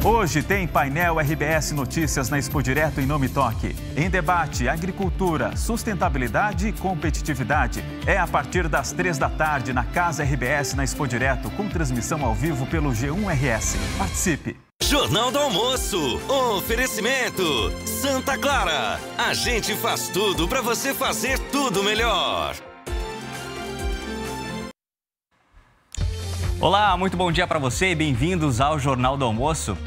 Hoje tem painel RBS Notícias na Expo Direto em Nome Toque. Em debate, agricultura, sustentabilidade e competitividade. É a partir das 3 da tarde na Casa RBS na Expo Direto, com transmissão ao vivo pelo G1RS. Participe! Jornal do Almoço. Oferecimento Santa Clara. A gente faz tudo para você fazer tudo melhor. Olá, muito bom dia para você e bem-vindos ao Jornal do Almoço.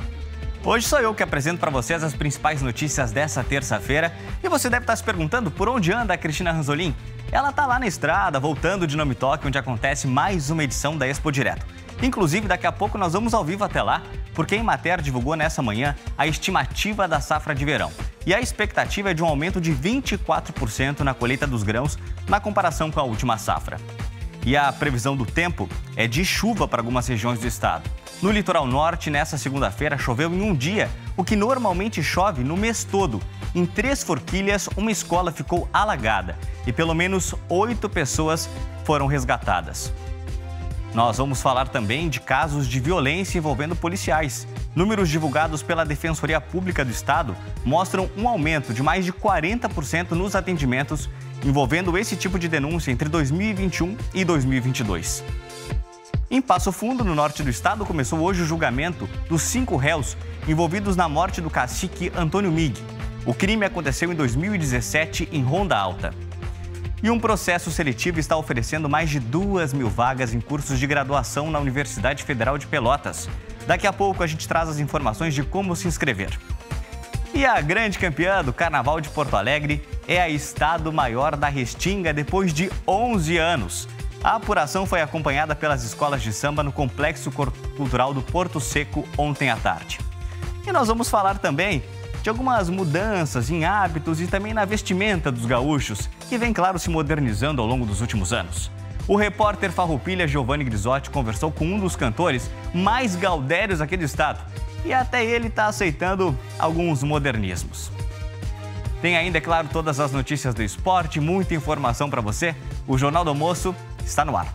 Hoje sou eu que apresento para vocês as principais notícias dessa terça-feira e você deve estar se perguntando por onde anda a Cristina Ranzolin. Ela está lá na estrada, voltando de Nome Toque, onde acontece mais uma edição da Expo Direto. Inclusive, daqui a pouco nós vamos ao vivo até lá, porque a Emater divulgou nessa manhã a estimativa da safra de verão. E a expectativa é de um aumento de 24% na colheita dos grãos na comparação com a última safra. E a previsão do tempo é de chuva para algumas regiões do estado. No litoral norte, nessa segunda-feira, choveu em um dia, o que normalmente chove no mês todo. Em 3 forquilhas, uma escola ficou alagada e pelo menos 8 pessoas foram resgatadas. Nós vamos falar também de casos de violência envolvendo policiais. Números divulgados pela Defensoria Pública do Estado mostram um aumento de mais de 40% nos atendimentos envolvendo esse tipo de denúncia entre 2021 e 2022. Em Passo Fundo, no norte do estado, começou hoje o julgamento dos 5 réus envolvidos na morte do cacique Antônio Mig. O crime aconteceu em 2017 em Ronda Alta. E um processo seletivo está oferecendo mais de 2.000 vagas em cursos de graduação na Universidade Federal de Pelotas. Daqui a pouco a gente traz as informações de como se inscrever. E a grande campeã do Carnaval de Porto Alegre é a Estado Maior da Restinga depois de 11 anos. A apuração foi acompanhada pelas escolas de samba no Complexo Cultural do Porto Seco ontem à tarde. E nós vamos falar também de algumas mudanças em hábitos e também na vestimenta dos gaúchos, que vem, claro, se modernizando ao longo dos últimos anos. O repórter farroupilha Giovanni Grisotti conversou com um dos cantores mais gaudérios aqui do estado e até ele está aceitando alguns modernismos. Tem ainda, é claro, todas as notícias do esporte, muita informação para você. O Jornal do Almoço está no ar.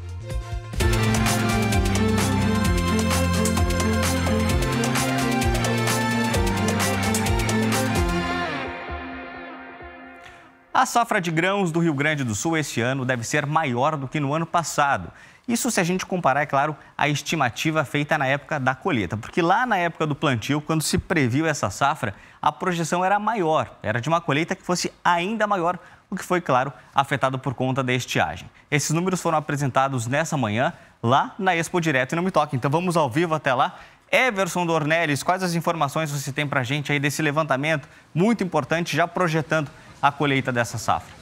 A safra de grãos do Rio Grande do Sul este ano deve ser maior do que no ano passado. Isso se a gente comparar, é claro, a estimativa feita na época da colheita. Porque lá na época do plantio, quando se previu essa safra, a projeção era maior. Era de uma colheita que fosse ainda maior, o que foi, claro, afetado por conta da estiagem. Esses números foram apresentados nessa manhã, lá na Expo Direto em Nome Toque. Então vamos ao vivo até lá. Everson Dornelles, quais as informações você tem para a gente aí desse levantamento muito importante, já projetando a colheita dessa safra?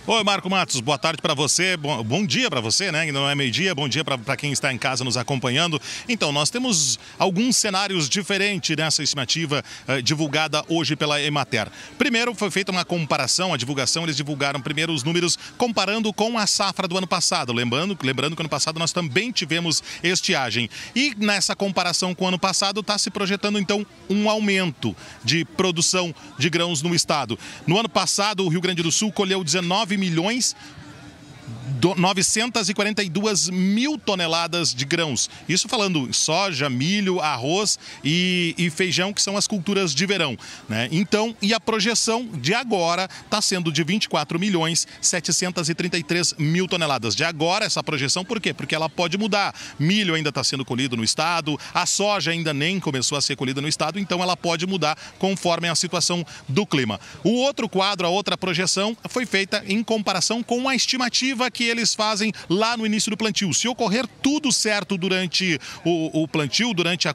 Oi, Marco Matos, boa tarde para você, bom dia para você, né? Ainda não é meio-dia, bom dia para quem está em casa nos acompanhando. Então, nós temos alguns cenários diferentes nessa estimativa divulgada hoje pela Emater. Primeiro, foi feita uma comparação, a divulgação, eles divulgaram primeiro os números comparando com a safra do ano passado. Lembrando que ano passado nós também tivemos estiagem. E nessa comparação com o ano passado está se projetando, então, um aumento de produção de grãos no estado. No ano passado, o Rio Grande do Sul colheu 19.942 mil toneladas de grãos. Isso falando soja, milho, arroz e feijão, que são as culturas de verão, né? Então, e a projeção de agora está sendo de 24.733 mil toneladas. De agora, essa projeção, por quê? Porque ela pode mudar. Milho ainda está sendo colhido no estado, a soja ainda nem começou a ser colhida no estado, então ela pode mudar conforme a situação do clima. O outro quadro, a outra projeção, foi feita em comparação com a estimativa que eles fazem lá no início do plantio. Se ocorrer tudo certo durante o plantio, durante as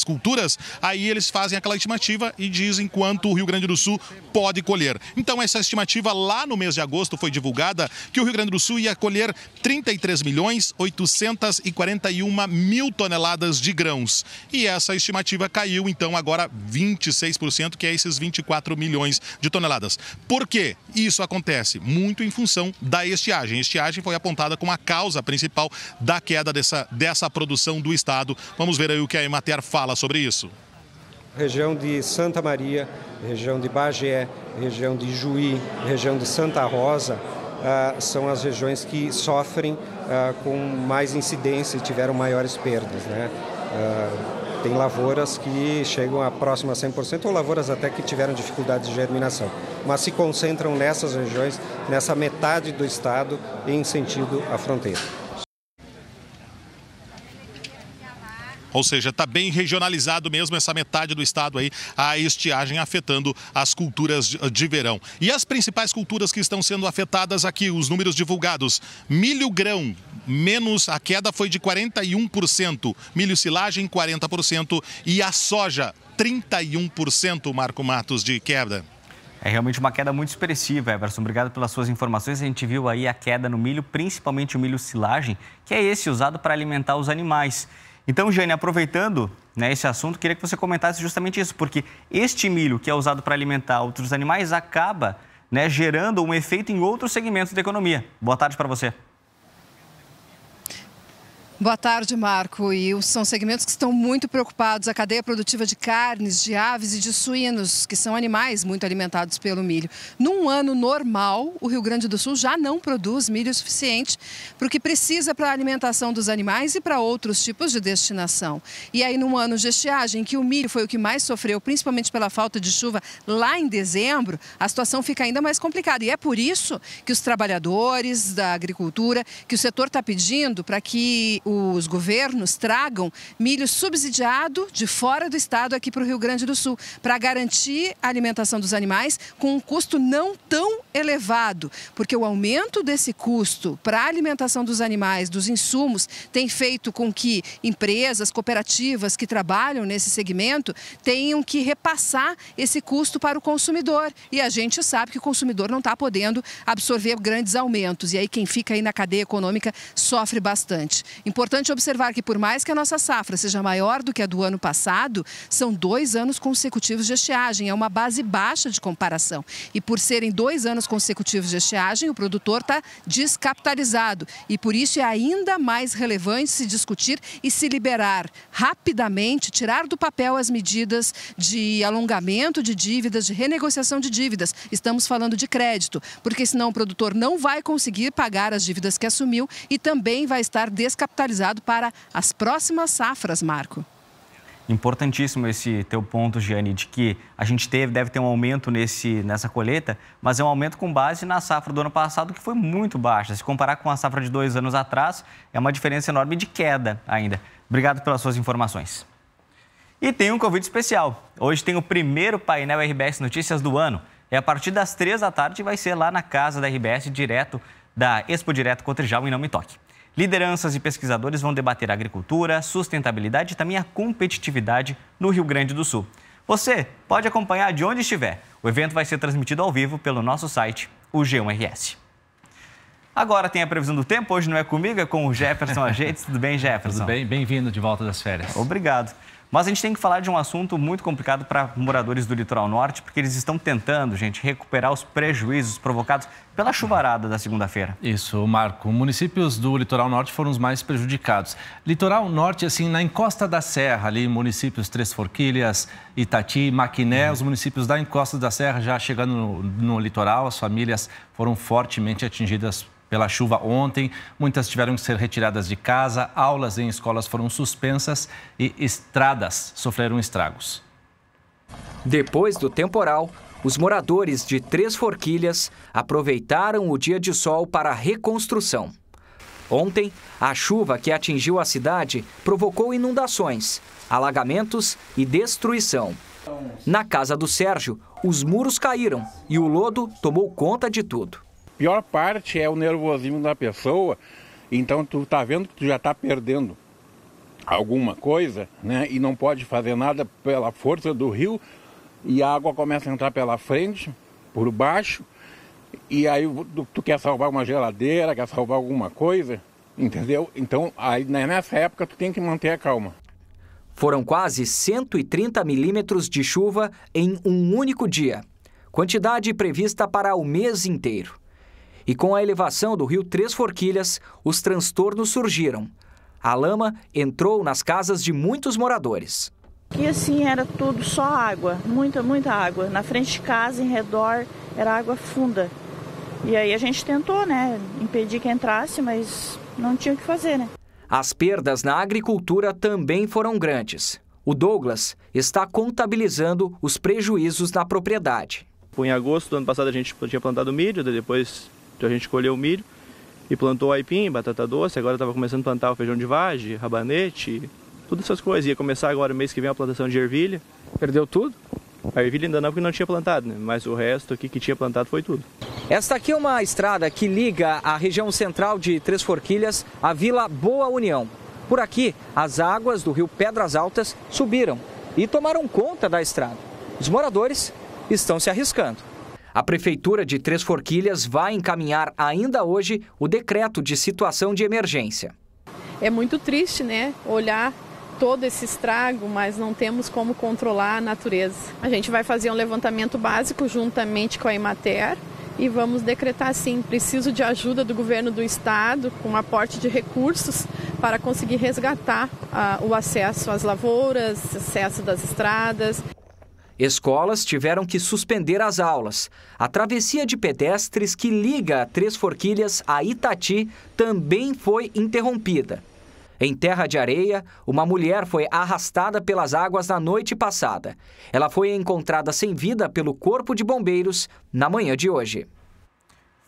culturas, aí eles fazem aquela estimativa e dizem quanto o Rio Grande do Sul pode colher. Então, essa estimativa lá no mês de agosto foi divulgada que o Rio Grande do Sul ia colher 33.841 mil toneladas de grãos. E essa estimativa caiu, então, agora 26%, que é esses 24 milhões de toneladas. Por quê? Isso acontece muito em função da estiagem. A estiagem foi apontada como a causa principal da queda dessa produção do estado. Vamos ver aí o que a Emater fala sobre isso. Região de Santa Maria, região de Bagé, região de Juí, região de Santa Rosa, são as regiões que sofrem com mais incidência e tiveram maiores perdas, né? Tem lavouras que chegam próximo a 100% ou lavouras até que tiveram dificuldades de germinação, mas se concentram nessas regiões, nessa metade do estado em sentido à fronteira. Ou seja, está bem regionalizado mesmo essa metade do estado aí, a estiagem afetando as culturas de verão. E as principais culturas que estão sendo afetadas aqui, os números divulgados: milho grão, menos, a queda foi de 41%, milho silagem 40% e a soja 31%, Marco Matos, de queda. É realmente uma queda muito expressiva, Everson. Obrigado pelas suas informações. A gente viu aí a queda no milho, principalmente o milho silagem, que é esse usado para alimentar os animais. Então, Jane, aproveitando, né, esse assunto, queria que você comentasse justamente isso, porque este milho que é usado para alimentar outros animais acaba, né, gerando um efeito em outros segmentos da economia. Boa tarde para você. Boa tarde, Marco. E são segmentos que estão muito preocupados. A cadeia produtiva de carnes, de aves e de suínos, que são animais muito alimentados pelo milho. Num ano normal, o Rio Grande do Sul já não produz milho suficiente para o que precisa para a alimentação dos animais e para outros tipos de destinação. E aí, num ano de estiagem, que o milho foi o que mais sofreu, principalmente pela falta de chuva lá em dezembro, a situação fica ainda mais complicada. E é por isso que os trabalhadores da agricultura, que o setor está pedindo para que os governos tragam milho subsidiado de fora do estado aqui para o Rio Grande do Sul, para garantir a alimentação dos animais com um custo não tão elevado, porque o aumento desse custo para a alimentação dos animais, dos insumos, tem feito com que empresas, cooperativas que trabalham nesse segmento tenham que repassar esse custo para o consumidor. E a gente sabe que o consumidor não está podendo absorver grandes aumentos. E aí quem fica aí na cadeia econômica sofre bastante. Importante observar que por mais que a nossa safra seja maior do que a do ano passado, são 2 anos consecutivos de estiagem, é uma base baixa de comparação. E por serem 2 anos consecutivos de estiagem, o produtor está descapitalizado. E por isso é ainda mais relevante se discutir e se liberar rapidamente, tirar do papel as medidas de alongamento de dívidas, de renegociação de dívidas. Estamos falando de crédito, porque senão o produtor não vai conseguir pagar as dívidas que assumiu e também vai estar descapitalizado para as próximas safras, Marco. Importantíssimo esse teu ponto, Giane, de que a gente deve ter um aumento nessa colheita, mas é um aumento com base na safra do ano passado, que foi muito baixa. Se comparar com a safra de 2 anos atrás, é uma diferença enorme de queda ainda. Obrigado pelas suas informações. E tem um convite especial. Hoje tem o primeiro painel RBS Notícias do ano. É a partir das 3 da tarde e vai ser lá na casa da RBS, direto da Expo Direto Cotrijal em Não Me Toque. Lideranças e pesquisadores vão debater a agricultura, sustentabilidade e também a competitividade no Rio Grande do Sul. Você pode acompanhar de onde estiver. O evento vai ser transmitido ao vivo pelo nosso site, o G1RS. Agora tem a previsão do tempo. Hoje não é comigo, é com o Jefferson Ageites. Tudo bem, Jefferson? Tudo bem, bem-vindo de volta das férias. Obrigado. Mas a gente tem que falar de um assunto muito complicado para moradores do litoral norte, porque eles estão tentando, gente, recuperar os prejuízos provocados pela chuvarada da segunda-feira. Isso, Marco. Municípios do litoral norte foram os mais prejudicados. Litoral norte, assim, na encosta da serra, ali, municípios Três Forquilhas, Itati, Maquiné, os municípios da encosta da serra já chegando no litoral, as famílias foram fortemente atingidas pela chuva ontem, muitas tiveram que ser retiradas de casa, aulas em escolas foram suspensas e estradas sofreram estragos. Depois do temporal, os moradores de Três Forquilhas aproveitaram o dia de sol para a reconstrução. Ontem, a chuva que atingiu a cidade provocou inundações, alagamentos e destruição. Na casa do Sérgio, os muros caíram e o lodo tomou conta de tudo. A pior parte é o nervosismo da pessoa, então tu tá vendo que tu já tá perdendo alguma coisa, né? E não pode fazer nada pela força do rio e a água começa a entrar pela frente, por baixo, e aí tu quer salvar uma geladeira, quer salvar alguma coisa, entendeu? Então aí nessa época tu tem que manter a calma. Foram quase 130 milímetros de chuva em um único dia, quantidade prevista para o mês inteiro. E com a elevação do rio Três Forquilhas, os transtornos surgiram. A lama entrou nas casas de muitos moradores. Aqui assim era tudo só água, muita água. Na frente de casa, em redor, era água funda. E aí a gente tentou, né, impedir que entrasse, mas não tinha o que fazer, né? As perdas na agricultura também foram grandes. O Douglas está contabilizando os prejuízos na propriedade. Em agosto do ano passado a gente tinha plantado milho, depois a gente colheu o milho e plantou aipim, batata doce, agora estava começando a plantar o feijão de vagem, rabanete, todas essas coisas. Ia começar agora, mês que vem, a plantação de ervilha. Perdeu tudo? A ervilha ainda não, porque não tinha plantado, né? Mas o resto aqui que tinha plantado foi tudo. Esta aqui é uma estrada que liga a região central de Três Forquilhas à Vila Boa União. Por aqui, as águas do rio Pedras Altas subiram e tomaram conta da estrada. Os moradores estão se arriscando. A Prefeitura de Três Forquilhas vai encaminhar ainda hoje o decreto de situação de emergência. É muito triste, né? Olhar todo esse estrago, mas não temos como controlar a natureza. A gente vai fazer um levantamento básico juntamente com a Emater e vamos decretar sim, preciso de ajuda do governo do estado, com aporte de recursos para conseguir resgatar o acesso às lavouras, acesso das estradas. Escolas tiveram que suspender as aulas. A travessia de pedestres que liga Três Forquilhas a Itati também foi interrompida. Em Terra de Areia, uma mulher foi arrastada pelas águas na noite passada. Ela foi encontrada sem vida pelo Corpo de Bombeiros na manhã de hoje.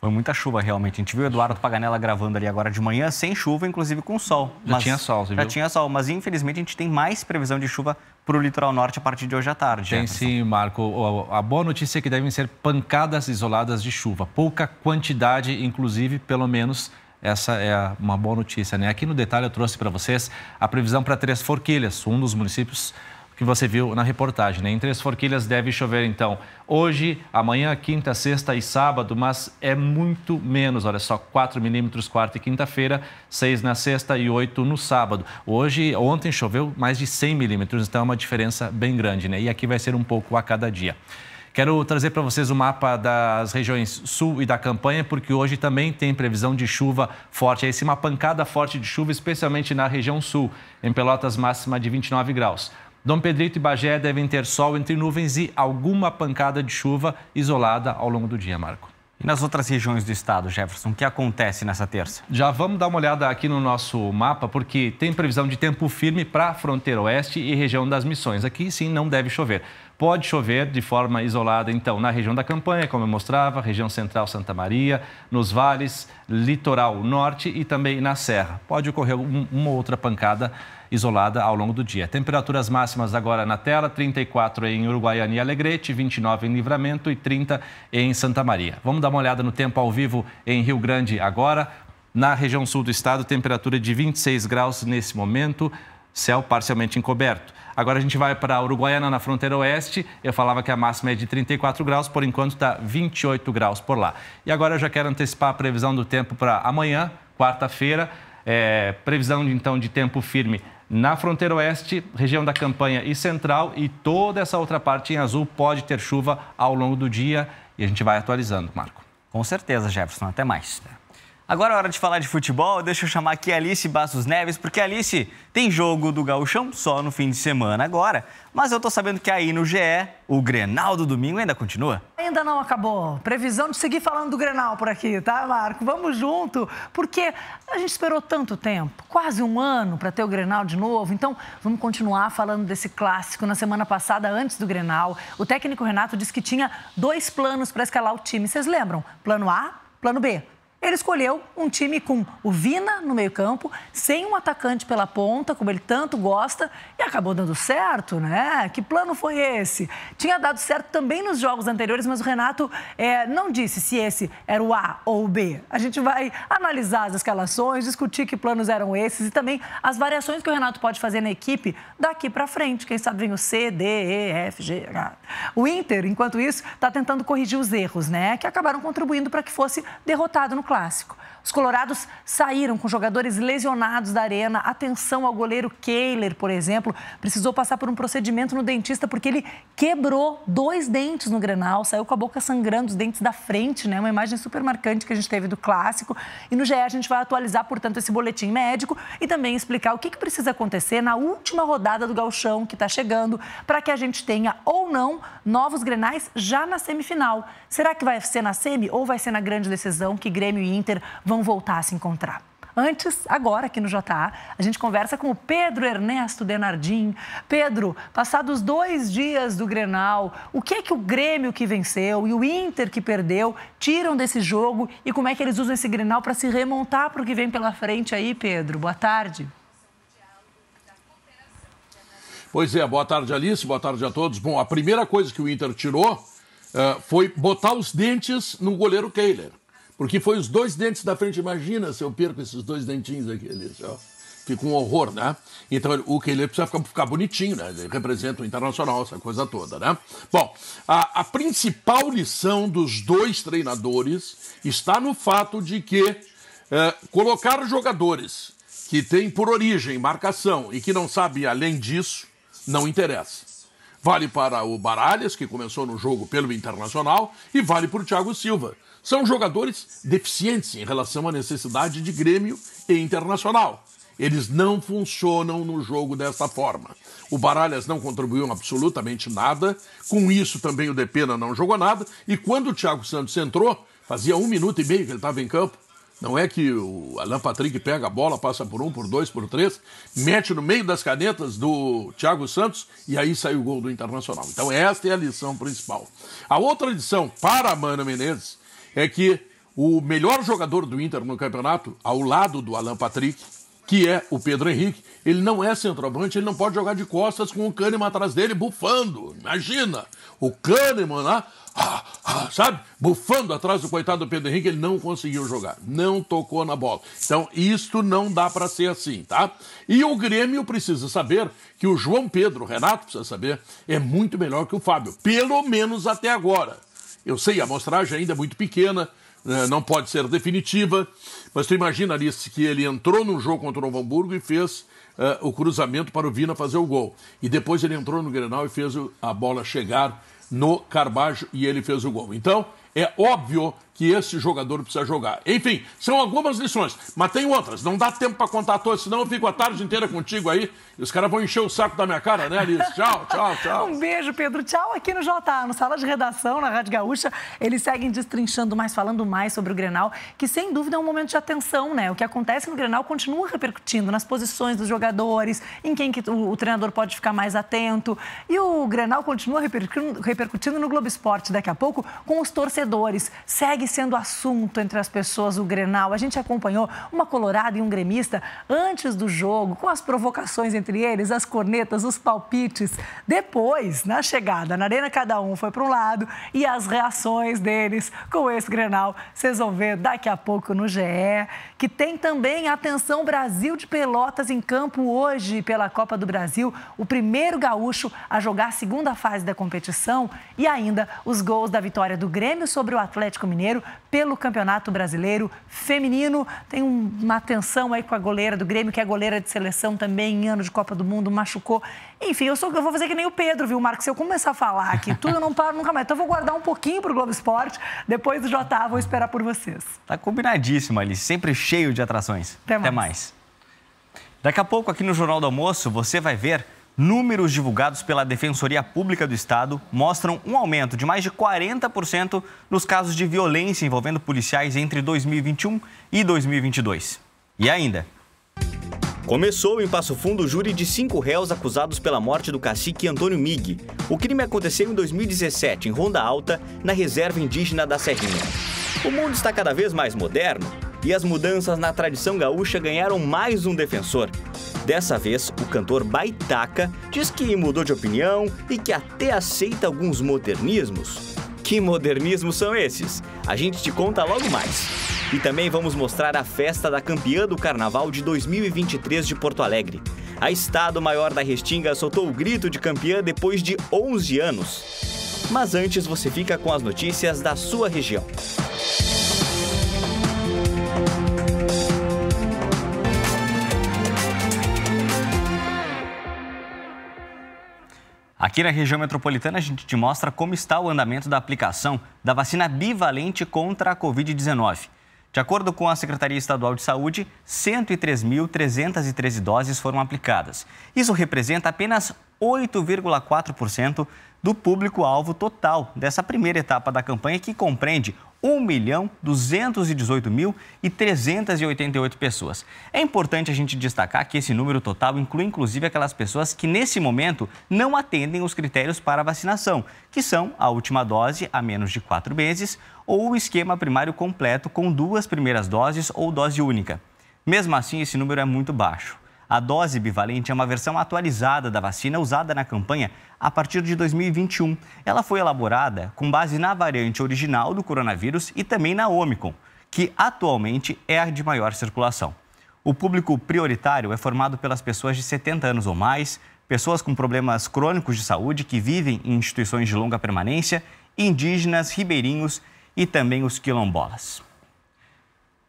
Foi muita chuva, realmente. A gente viu o Eduardo Paganella gravando ali agora de manhã, sem chuva, inclusive com sol. Já tinha sol, você viu? Já tinha sol, mas infelizmente a gente tem mais previsão de chuva para o litoral norte a partir de hoje à tarde. Tem sim, Marco. A boa notícia é que devem ser pancadas isoladas de chuva. Pouca quantidade, inclusive, pelo menos. Essa é uma boa notícia, né? Aqui no detalhe eu trouxe para vocês a previsão para Três Forquilhas, um dos municípios que você viu na reportagem, né? Em Três Forquilhas deve chover, então, hoje, amanhã, quinta, sexta e sábado, mas é muito menos, olha só, 4 milímetros quarta e quinta-feira, 6 na sexta e 8 no sábado. Ontem choveu mais de 100 milímetros, então é uma diferença bem grande, né? E aqui vai ser um pouco a cada dia. Quero trazer para vocês o mapa das regiões sul e da campanha, porque hoje também tem previsão de chuva forte. Aí sim, uma pancada forte de chuva, especialmente na região sul. Em Pelotas, máxima de 29 graus. Dom Pedrito e Bagé devem ter sol entre nuvens e alguma pancada de chuva isolada ao longo do dia, Marco. E nas outras regiões do estado, Jefferson, o que acontece nessa terça? Já vamos dar uma olhada aqui no nosso mapa, porque tem previsão de tempo firme para a fronteira oeste e região das Missões. Aqui sim não deve chover. Pode chover de forma isolada, então, na região da campanha, como eu mostrava, região central Santa Maria, nos vales, litoral norte e também na serra. Pode ocorrer uma outra pancada isolada ao longo do dia. Temperaturas máximas agora na tela, 34 em Uruguaiana e Alegrete, 29 em Livramento e 30 em Santa Maria. Vamos dar uma olhada no tempo ao vivo em Rio Grande agora. Na região sul do estado, temperatura de 26 graus nesse momento, céu parcialmente encoberto. Agora a gente vai para Uruguaiana, na fronteira oeste. Eu falava que a máxima é de 34 graus, por enquanto está 28 graus por lá. E agora eu já quero antecipar a previsão do tempo para amanhã, quarta-feira. Previsão, então, de tempo firme na fronteira oeste, região da campanha e central. E toda essa outra parte em azul pode ter chuva ao longo do dia. E a gente vai atualizando, Marco. Com certeza, Jefferson. Até mais. Agora é hora de falar de futebol, deixa eu chamar aqui a Alice Bastos Neves, porque a Alice tem jogo do Gauchão só no fim de semana agora, mas eu tô sabendo que aí no GE, o Grenal do domingo ainda continua. Ainda não acabou. Previsão de seguir falando do Grenal por aqui, tá, Marco? Vamos junto, porque a gente esperou tanto tempo, quase um ano para ter o Grenal de novo, então vamos continuar falando desse clássico. Na semana passada, antes do Grenal, o técnico Renato disse que tinha 2 planos para escalar o time. Vocês lembram? Plano A, plano B. Ele escolheu um time com o Vina no meio-campo, sem um atacante pela ponta, como ele tanto gosta, e acabou dando certo, né? Que plano foi esse? Tinha dado certo também nos jogos anteriores, mas o Renato não disse se esse era o A ou o B. A gente vai analisar as escalações, discutir que planos eram esses e também as variações que o Renato pode fazer na equipe daqui para frente. Quem sabe vem o C, D, E, F, G, H. O Inter, enquanto isso, está tentando corrigir os erros, né? Que acabaram contribuindo para que fosse derrotado no clássico. Os colorados saíram com jogadores lesionados da arena. Atenção ao goleiro Kehler, por exemplo, precisou passar por um procedimento no dentista porque ele quebrou 2 dentes no Grenal, saiu com a boca sangrando, os dentes da frente, né? Uma imagem super marcante que a gente teve do clássico. E no GE a gente vai atualizar, portanto, esse boletim médico e também explicar o que precisa acontecer na última rodada do Gauchão que está chegando para que a gente tenha ou não novos Grenais já na semifinal. Será que vai ser na semi ou vai ser na grande decisão que Grêmio e Inter vão voltar a se encontrar? Antes, agora aqui no JA, a gente conversa com o Pedro Ernesto Denardim. Pedro, passados 2 dias do Grenal, o que é que o Grêmio que venceu e o Inter que perdeu tiram desse jogo e como é que eles usam esse Grenal para se remontar para o que vem pela frente aí, Pedro? Boa tarde. Pois é, boa tarde, Alice, boa tarde a todos. Bom, a primeira coisa que o Inter tirou foi botar os dentes no goleiro Kehler. Porque foi os 2 dentes da frente. Imagina se eu perco esses 2 dentinhos aqui, Alice. Ó. Fica um horror, né? Então o Kehler precisa ficar bonitinho, né? Ele representa o Internacional, essa coisa toda, né? Bom, a principal lição dos 2 treinadores está no fato de que colocar jogadores que têm por origem marcação e que não sabem além disso, não interessa. Vale para o Baralhas, que começou no jogo pelo Internacional, e vale para o Thiago Silva. São jogadores deficientes em relação à necessidade de Grêmio e Internacional. Eles não funcionam no jogo dessa forma. O Baralhas não contribuiu absolutamente nada, com isso também o Depena não jogou nada, e quando o Thiago Santos entrou, fazia 1 minuto e meio que ele estava em campo. Não é que o Alan Patrick pega a bola, passa por 1, por 2, por 3, mete no meio das canetas do Thiago Santos e aí sai o gol do Internacional. Então esta é a lição principal. A outra lição para Mano Menezes é que o melhor jogador do Inter no campeonato, ao lado do Alan Patrick, que é o Pedro Henrique, ele não é centroavante, ele não pode jogar de costas com o Kahneman atrás dele bufando. Imagina, o Kahneman lá, sabe, bufando atrás do coitado do Pedro Henrique, ele não conseguiu jogar, não tocou na bola. Então, isto não dá para ser assim, tá? E o Grêmio precisa saber que o João Pedro, o Renato precisa saber, é muito melhor que o Fábio, pelo menos até agora. Eu sei, a amostragem ainda é muito pequena, não pode ser definitiva, mas tu imagina, Alice, que ele entrou no jogo contra o Novo Hamburgo e fez o cruzamento para o Vina fazer o gol. E depois ele entrou no Grenal e fez a bola chegar no Carbajo e ele fez o gol. Então, é óbvio que esse jogador precisa jogar. Enfim, são algumas lições, mas tem outras. Não dá tempo para contar todas, senão eu fico a tarde inteira contigo aí e os caras vão encher o saco da minha cara, né, Alice? Tchau, tchau, tchau. Um beijo, Pedro. Tchau aqui no JA, no Sala de Redação, na Rádio Gaúcha. Eles seguem destrinchando mais, falando mais sobre o Grenal, que sem dúvida é um momento de atenção, né? O que acontece no Grenal continua repercutindo nas posições dos jogadores, em quem que o treinador pode ficar mais atento. E o Grenal continua repercutindo no Globo Esporte daqui a pouco com os torcedores. Segue sendo assunto entre as pessoas o Grenal. A gente acompanhou uma colorada e um gremista antes do jogo, com as provocações entre eles, as cornetas, os palpites. Depois, na chegada, na arena, cada um foi para um lado e as reações deles com esse Grenal, vocês vão ver daqui a pouco no GE, que tem também, atenção, Brasil de Pelotas em campo hoje pela Copa do Brasil, o primeiro gaúcho a jogar a segunda fase da competição e ainda os gols da vitória do Grêmio sobre o Atlético Mineiro pelo Campeonato Brasileiro Feminino. Tem uma tensão aí com a goleira do Grêmio, que é goleira de seleção também em ano de Copa do Mundo, machucou. Enfim, eu vou fazer que nem o Pedro, viu, Marcos? Se eu começar a falar aqui tudo, eu não paro nunca mais. Então, eu vou guardar um pouquinho pro Globo Esporte. Depois do JA, vou esperar por vocês. Tá combinadíssimo, Alice. Sempre cheio de atrações. Até mais. Daqui a pouco, aqui no Jornal do Almoço, você vai ver números divulgados pela Defensoria Pública do Estado mostram um aumento de mais de 40% nos casos de violência envolvendo policiais entre 2021 e 2022. E ainda, começou em Passo Fundo o júri de 5 réus acusados pela morte do cacique Antônio Mig. O crime aconteceu em 2017, em Ronda Alta, na reserva indígena da Serrinha. O mundo está cada vez mais moderno e as mudanças na tradição gaúcha ganharam mais um defensor. Dessa vez, o cantor Baitaca diz que mudou de opinião e que até aceita alguns modernismos. Que modernismos são esses? A gente te conta logo mais. E também vamos mostrar a festa da campeã do Carnaval de 2023 de Porto Alegre. A Estado-Maior da Restinga soltou o grito de campeã depois de 11 anos. Mas antes você fica com as notícias da sua região. Aqui na região metropolitana, a gente te mostra como está o andamento da aplicação da vacina bivalente contra a Covid-19. De acordo com a Secretaria Estadual de Saúde, 103.313 doses foram aplicadas. Isso representa apenas 8,4% do público-alvo total dessa primeira etapa da campanha, que compreende 1.218.388 pessoas. É importante a gente destacar que esse número total inclui inclusive aquelas pessoas que nesse momento não atendem os critérios para a vacinação, que são a última dose há menos de 4 meses ou o esquema primário completo com 2 primeiras doses ou dose única. Mesmo assim, esse número é muito baixo. A dose bivalente é uma versão atualizada da vacina usada na campanha a partir de 2021. Ela foi elaborada com base na variante original do coronavírus e também na Omicron, que atualmente é a de maior circulação. O público prioritário é formado pelas pessoas de 70 anos ou mais, pessoas com problemas crônicos de saúde que vivem em instituições de longa permanência, indígenas, ribeirinhos e também os quilombolas.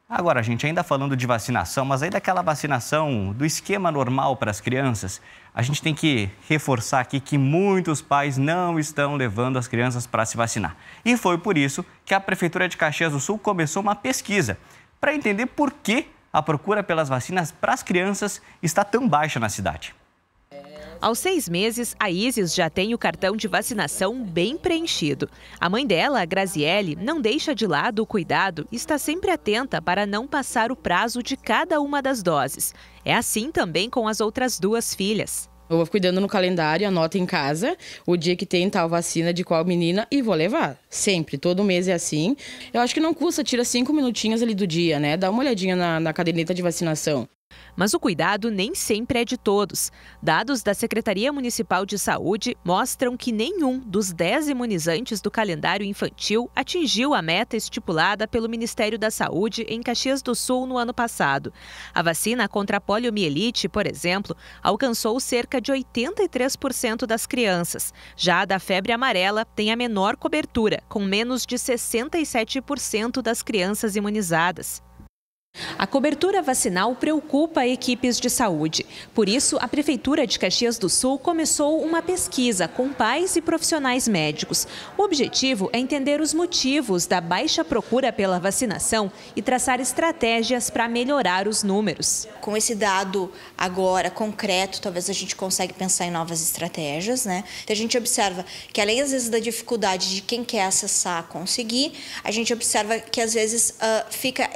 Agora, gente, ainda falando de vacinação, mas aí daquela vacinação do esquema normal para as crianças, a gente tem que reforçar aqui que muitos pais não estão levando as crianças para se vacinar. E foi por isso que a Prefeitura de Caxias do Sul começou uma pesquisa para entender por que a procura pelas vacinas para as crianças está tão baixa na cidade. Aos 6 meses, a Isis já tem o cartão de vacinação bem preenchido. A mãe dela, a Graziele, não deixa de lado o cuidado e está sempre atenta para não passar o prazo de cada uma das doses. É assim também com as outras 2 filhas. Eu vou cuidando no calendário, anoto em casa o dia que tem tal vacina de qual menina e vou levar. Sempre, todo mês é assim. Eu acho que não custa, tira 5 minutinhos ali do dia, né? Dá uma olhadinha na caderneta de vacinação. Mas o cuidado nem sempre é de todos. Dados da Secretaria Municipal de Saúde mostram que nenhum dos 10 imunizantes do calendário infantil atingiu a meta estipulada pelo Ministério da Saúde em Caxias do Sul no ano passado. A vacina contra a poliomielite, por exemplo, alcançou cerca de 83% das crianças. Já a da febre amarela tem a menor cobertura, com menos de 67% das crianças imunizadas. A cobertura vacinal preocupa equipes de saúde. Por isso, a Prefeitura de Caxias do Sul começou uma pesquisa com pais e profissionais médicos. O objetivo é entender os motivos da baixa procura pela vacinação e traçar estratégias para melhorar os números. Com esse dado agora concreto, talvez a gente consiga pensar em novas estratégias, né? Então, a gente observa que, além às vezes da dificuldade de quem quer acessar conseguir, a gente observa que às vezes fica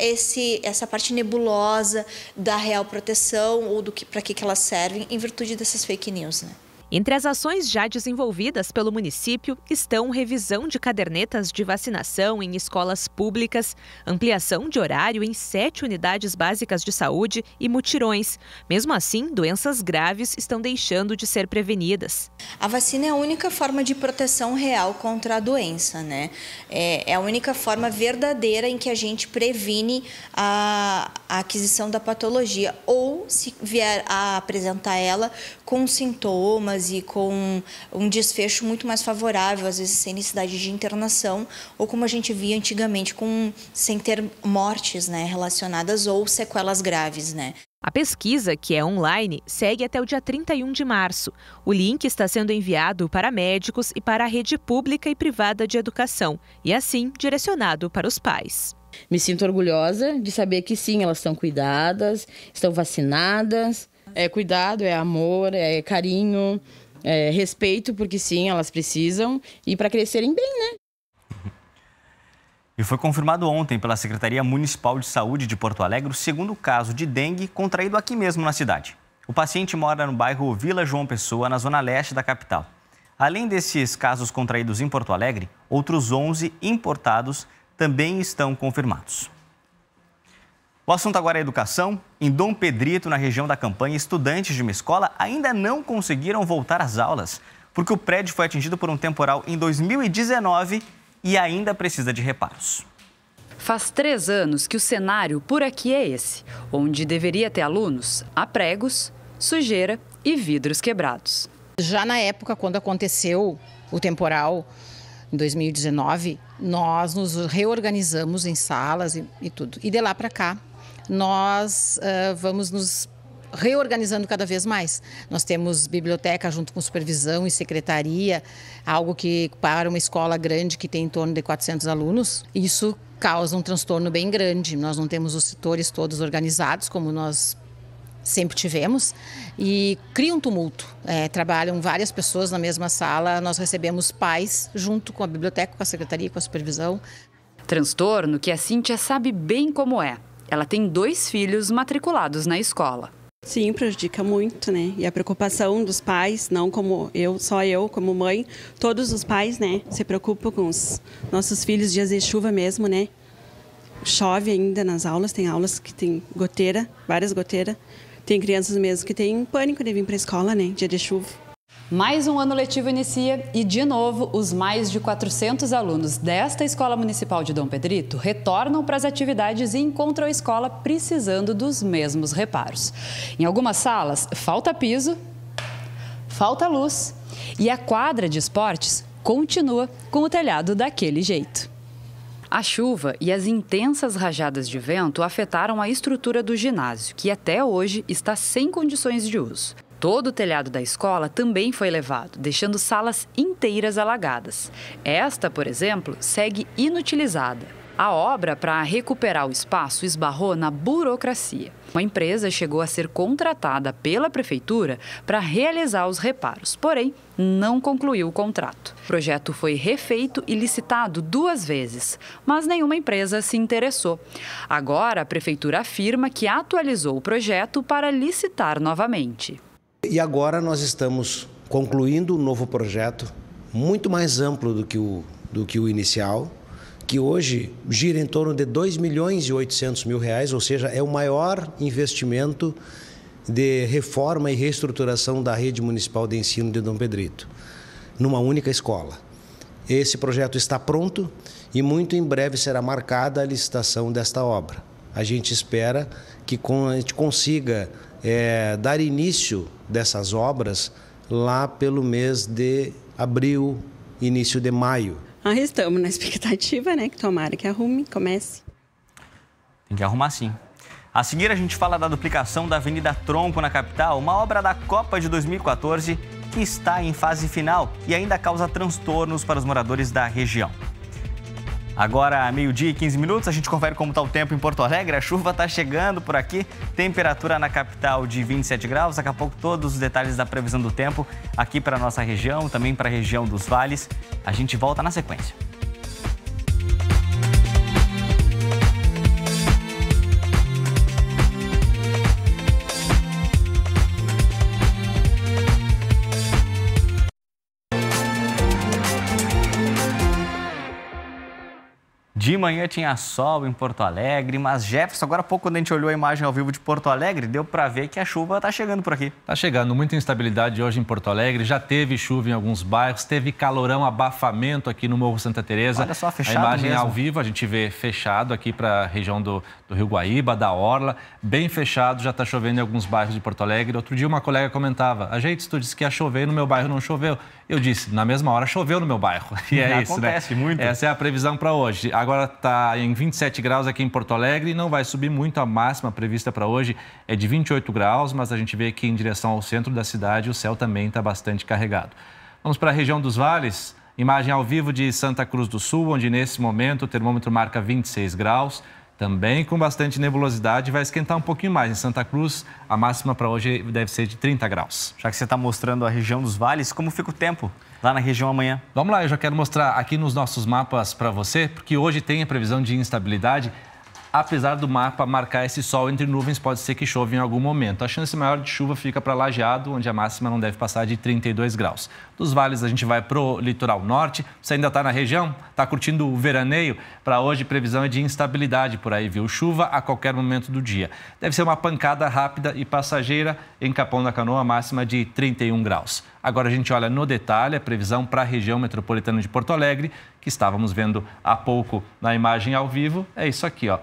essa parte nebulosa da real proteção ou do que para que elas servem em virtude dessas fake news, né? Entre as ações já desenvolvidas pelo município estão revisão de cadernetas de vacinação em escolas públicas, ampliação de horário em 7 unidades básicas de saúde e mutirões. Mesmo assim, doenças graves estão deixando de ser prevenidas. A vacina é a única forma de proteção real contra a doença, né? É a única forma verdadeira em que a gente previne a aquisição da patologia ou, se vier a apresentar ela com sintomas e com um desfecho muito mais favorável, às vezes sem necessidade de internação, ou como a gente via antigamente, sem ter mortes, né, relacionadas ou sequelas graves, né? A pesquisa, que é online, segue até o dia 31 de março. O link está sendo enviado para médicos e para a rede pública e privada de educação, e assim direcionado para os pais. Me sinto orgulhosa de saber que sim, elas estão cuidadas, estão vacinadas. É cuidado, é amor, é carinho, é respeito, porque sim, elas precisam, e para crescerem bem, né? E foi confirmado ontem pela Secretaria Municipal de Saúde de Porto Alegre o segundo caso de dengue contraído aqui mesmo na cidade. O paciente mora no bairro Vila João Pessoa, na zona leste da capital. Além desses casos contraídos em Porto Alegre, outros 11 importados também estão confirmados. O assunto agora é educação. Em Dom Pedrito, na região da Campanha, estudantes de uma escola ainda não conseguiram voltar às aulas, porque o prédio foi atingido por um temporal em 2019 e ainda precisa de reparos. Faz 3 anos que o cenário por aqui é esse, onde deveria ter alunos, há pregos, sujeira e vidros quebrados. Já na época, quando aconteceu o temporal, em 2019, nós nos reorganizamos em salas e tudo. E de lá para cá, nós vamos nos reorganizando cada vez mais. Nós temos biblioteca junto com supervisão e secretaria, algo que para uma escola grande que tem em torno de 400 alunos, isso causa um transtorno bem grande. Nós não temos os setores todos organizados como nós sempre tivemos e cria um tumulto. Trabalham várias pessoas na mesma sala, nós recebemos pais junto com a biblioteca, com a secretaria, com a supervisão. Transtorno que a Cíntia sabe bem como é. Ela tem 2 filhos matriculados na escola. Sim, prejudica muito, né? E a preocupação dos pais, não como só eu como mãe, todos os pais, né? Se preocupam com os nossos filhos, dias de chuva mesmo, né? Chove ainda nas aulas, tem aulas que tem goteira, várias goteiras. Tem crianças mesmo que têm pânico de vir para a escola, né? Dia de chuva. Mais um ano letivo inicia e, de novo, os mais de 400 alunos desta Escola Municipal de Dom Pedrito retornam para as atividades e encontram a escola precisando dos mesmos reparos. Em algumas salas, falta piso, falta luz e a quadra de esportes continua com o telhado daquele jeito. A chuva e as intensas rajadas de vento afetaram a estrutura do ginásio, que até hoje está sem condições de uso. Todo o telhado da escola também foi levado, deixando salas inteiras alagadas. Esta, por exemplo, segue inutilizada. A obra para recuperar o espaço esbarrou na burocracia. Uma empresa chegou a ser contratada pela prefeitura para realizar os reparos, porém não concluiu o contrato. O projeto foi refeito e licitado 2 vezes, mas nenhuma empresa se interessou. Agora a prefeitura afirma que atualizou o projeto para licitar novamente. E agora nós estamos concluindo um novo projeto, muito mais amplo do que o inicial, que hoje gira em torno de R$2.800.000, ou seja, é o maior investimento de reforma e reestruturação da rede municipal de ensino de Dom Pedrito, numa única escola. Esse projeto está pronto e muito em breve será marcada a licitação desta obra. A gente espera que a gente consiga dar início dessas obras lá pelo mês de abril, início de maio. Nós estamos na expectativa, né? Que tomara que arrume, comece. Tem que arrumar sim. A seguir a gente fala da duplicação da Avenida Tronco na capital, uma obra da Copa de 2014 que está em fase final e ainda causa transtornos para os moradores da região. Agora, 12h15, a gente confere como está o tempo em Porto Alegre. A chuva está chegando por aqui, temperatura na capital de 27 graus. Daqui a pouco todos os detalhes da previsão do tempo aqui para a nossa região, também para a região dos vales. A gente volta na sequência. De manhã tinha sol em Porto Alegre, mas Jefferson, agora há pouco, quando a gente olhou a imagem ao vivo de Porto Alegre, deu para ver que a chuva está chegando por aqui. Está chegando, muita instabilidade hoje em Porto Alegre, já teve chuva em alguns bairros, teve calorão, abafamento aqui no Morro Santa Teresa. Olha só, fechado a imagem mesmo. Ao vivo, a gente vê fechado aqui para a região do Rio Guaíba, da Orla, bem fechado, já está chovendo em alguns bairros de Porto Alegre. Outro dia uma colega comentava, a gente, tu disse que ia chover e no meu bairro não choveu. Eu disse, na mesma hora choveu no meu bairro. E é isso, né? Acontece muito. Essa é a previsão para hoje. Agora está em 27 graus aqui em Porto Alegre, não vai subir muito, a máxima prevista para hoje é de 28 graus, mas a gente vê que em direção ao centro da cidade o céu também está bastante carregado. Vamos para a região dos vales, imagem ao vivo de Santa Cruz do Sul, onde nesse momento o termômetro marca 26 graus, também com bastante nebulosidade, vai esquentar um pouquinho mais. Em Santa Cruz, a máxima para hoje deve ser de 30 graus. Já que você está mostrando a região dos vales, como fica o tempo lá na região amanhã? Vamos lá, eu já quero mostrar aqui nos nossos mapas para você, porque hoje tem a previsão de instabilidade. Apesar do mapa marcar esse sol entre nuvens, pode ser que chova em algum momento. A chance maior de chuva fica para Lajeado, onde a máxima não deve passar de 32 graus. Dos vales a gente vai para o litoral norte. Você ainda está na região? Está curtindo o veraneio? Para hoje, previsão é de instabilidade por aí, viu? Chuva a qualquer momento do dia. Deve ser uma pancada rápida e passageira. Em Capão da Canoa, máxima de 31 graus. Agora a gente olha no detalhe a previsão para a região metropolitana de Porto Alegre, que estávamos vendo há pouco na imagem ao vivo. É isso aqui, ó.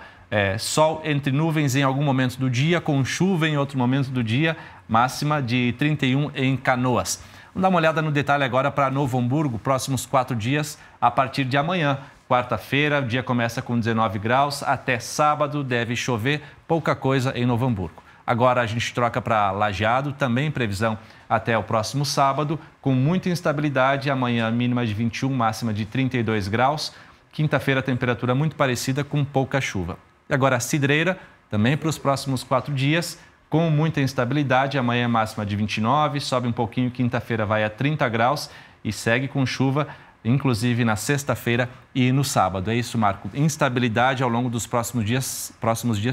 Sol entre nuvens em algum momento do dia, com chuva em outro momento do dia, máxima de 31 em Canoas. Vamos dar uma olhada no detalhe agora para Novo Hamburgo, próximos 4 dias, a partir de amanhã. Quarta-feira, o dia começa com 19 graus, até sábado deve chover, pouca coisa em Novo Hamburgo. Agora a gente troca para Lajeado, também previsão até o próximo sábado, com muita instabilidade, amanhã mínima de 21, máxima de 32 graus. Quinta-feira, temperatura muito parecida, com pouca chuva. E agora a Cidreira, também para os próximos 4 dias, com muita instabilidade. Amanhã é máxima de 29, sobe um pouquinho, quinta-feira vai a 30 graus e segue com chuva inclusive na sexta-feira e no sábado. É isso, Marco. Instabilidade ao longo dos próximos dias,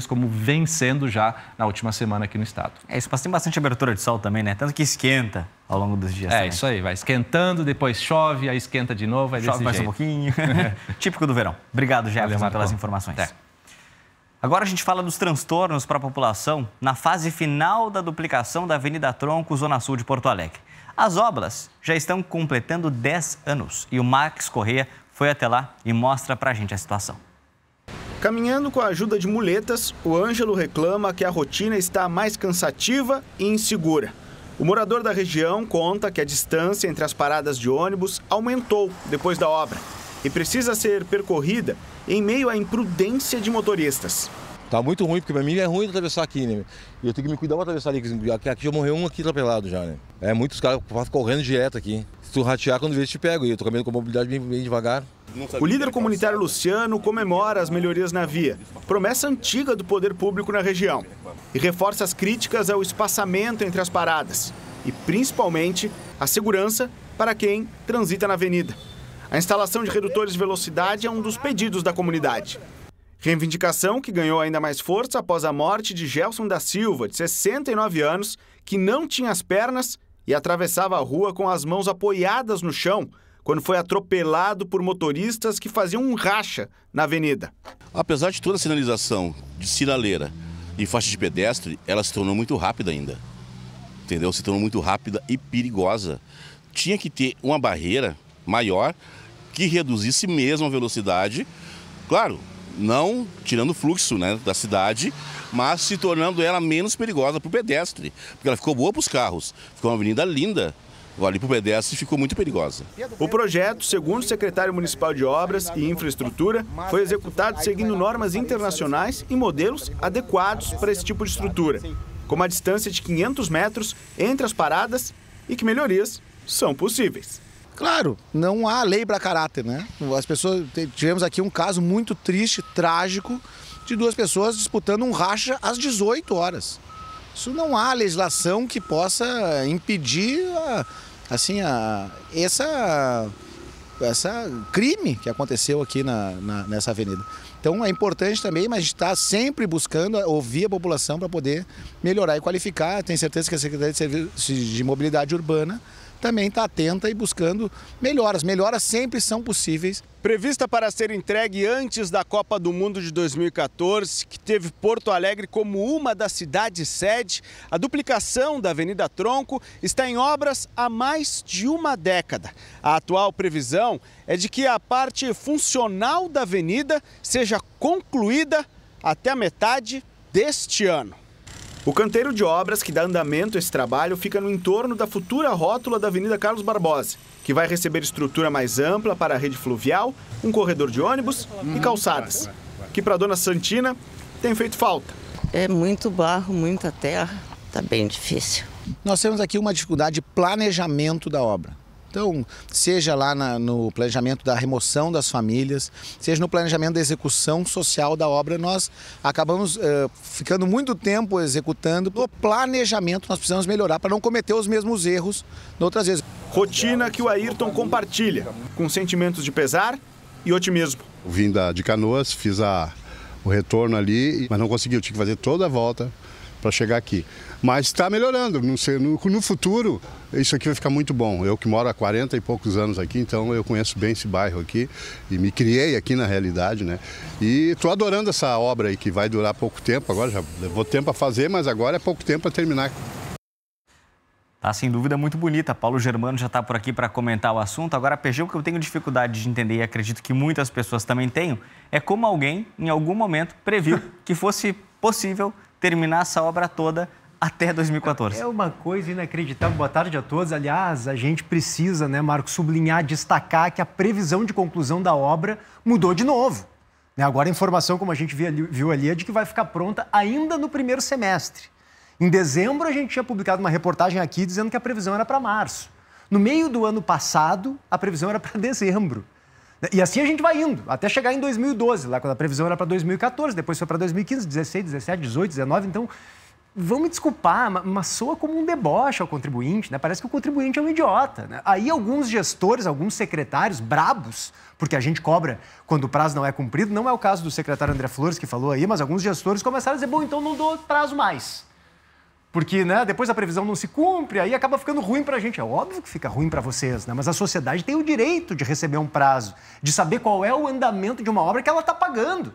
como vem sendo já na última semana aqui no estado. É isso, mas tem bastante abertura de sol também, né? Tanto que esquenta ao longo dos dias. É isso aí, vai esquentando, depois chove, aí esquenta de novo, aí chove mais um pouquinho. Típico do verão. Obrigado, Jefferson, pelas informações. Agora a gente fala dos transtornos para a população na fase final da duplicação da Avenida Tronco, Zona Sul de Porto Alegre. As obras já estão completando 10 anos e o Max Corrêa foi até lá e mostra pra gente a situação. Caminhando com a ajuda de muletas, o Ângelo reclama que a rotina está mais cansativa e insegura. O morador da região conta que a distância entre as paradas de ônibus aumentou depois da obra e precisa ser percorrida em meio à imprudência de motoristas. Tá muito ruim, porque pra mim é ruim atravessar aqui, né? E eu tenho que me cuidar pra atravessar ali, aqui já morreu um aqui atropelado já, né? É muitos caras correndo direto aqui. Se tu ratear, quando vê, te pego. E eu tô caminhando com a mobilidade bem devagar. O líder comunitário Luciano comemora as melhorias na via, promessa antiga do poder público na região, e reforça as críticas ao espaçamento entre as paradas e, principalmente, a segurança para quem transita na avenida. A instalação de redutores de velocidade é um dos pedidos da comunidade. Reivindicação que ganhou ainda mais força após a morte de Gelson da Silva, de 69 anos, que não tinha as pernas e atravessava a rua com as mãos apoiadas no chão quando foi atropelado por motoristas que faziam um racha na avenida. Apesar de toda a sinalização de sinaleira e faixa de pedestre, ela se tornou muito rápida ainda. Entendeu? Se tornou muito rápida e perigosa. Tinha que ter uma barreira maior que reduzisse mesmo a velocidade, claro, não tirando o fluxo, né, da cidade, mas se tornando ela menos perigosa para o pedestre, porque ela ficou boa para os carros, ficou uma avenida linda, agora ali para o pedestre ficou muito perigosa. O projeto, segundo o secretário municipal de Obras e Infraestrutura, foi executado seguindo normas internacionais e modelos adequados para esse tipo de estrutura, como a distância de 500 metros entre as paradas e que melhorias são possíveis. Claro, não há lei para caráter, né? As pessoas, tivemos aqui um caso muito triste, trágico, de duas pessoas disputando um racha às 18 horas. Isso não há legislação que possa impedir essa crime que aconteceu aqui nessa avenida. Então é importante também, mas a gente está sempre buscando ouvir a população para poder melhorar e qualificar. Tenho certeza que a Secretaria de Serviços de Mobilidade Urbana também está atenta e buscando melhoras. Melhoras sempre são possíveis. Prevista para ser entregue antes da Copa do Mundo de 2014, que teve Porto Alegre como uma das cidades sede, a duplicação da Avenida Tronco está em obras há mais de uma década. A atual previsão é de que a parte funcional da avenida seja concluída até a metade deste ano. O canteiro de obras que dá andamento a esse trabalho fica no entorno da futura rótula da Avenida Carlos Barbosa, que vai receber estrutura mais ampla para a rede fluvial, um corredor de ônibus e calçadas, que para a dona Santina tem feito falta. É muito barro, muita terra, está bem difícil. Nós temos aqui uma dificuldade de planejamento da obra. Então, seja lá no planejamento da remoção das famílias, seja no planejamento da execução social da obra, nós acabamos ficando muito tempo executando. No planejamento nós precisamos melhorar para não cometer os mesmos erros de outras vezes. Rotina que o Ayrton compartilha, com sentimentos de pesar e otimismo. Vim de Canoas, fiz o retorno ali, mas não consegui, eu tinha que fazer toda a volta para chegar aqui. Mas está melhorando, no futuro isso aqui vai ficar muito bom. Eu que moro há 40 e poucos anos aqui, então eu conheço bem esse bairro aqui e me criei aqui na realidade, né? E estou adorando essa obra aí que vai durar pouco tempo, agora já levou tempo a fazer, mas agora é pouco tempo para terminar. Tá, sem dúvida, muito bonita. Paulo Germano já está por aqui para comentar o assunto. Agora, PG, o que eu tenho dificuldade de entender, e acredito que muitas pessoas também tenham, é como alguém, em algum momento, previu que fosse possível terminar essa obra toda até 2014. É uma coisa inacreditável. Boa tarde a todos. Aliás, a gente precisa, né, Marco, sublinhar, destacar que a previsão de conclusão da obra mudou de novo. Agora a informação, como a gente viu ali, é de que vai ficar pronta ainda no primeiro semestre. Em dezembro, a gente tinha publicado uma reportagem aqui dizendo que a previsão era para março. No meio do ano passado, a previsão era para dezembro. E assim a gente vai indo, até chegar em 2012, lá quando a previsão era para 2014, depois foi para 2015, 16, 17, 18, 19. Então, vão me desculpar, mas soa como um deboche ao contribuinte, né? Parece que o contribuinte é um idiota, né? Aí alguns gestores, alguns secretários brabos, porque a gente cobra quando o prazo não é cumprido, não é o caso do secretário André Flores que falou aí, mas alguns gestores começaram a dizer, bom, então não dou prazo mais. Porque, né, depois a previsão não se cumpre, aí acaba ficando ruim para a gente. É óbvio que fica ruim para vocês, né? Mas a sociedade tem o direito de receber um prazo, de saber qual é o andamento de uma obra que ela está pagando.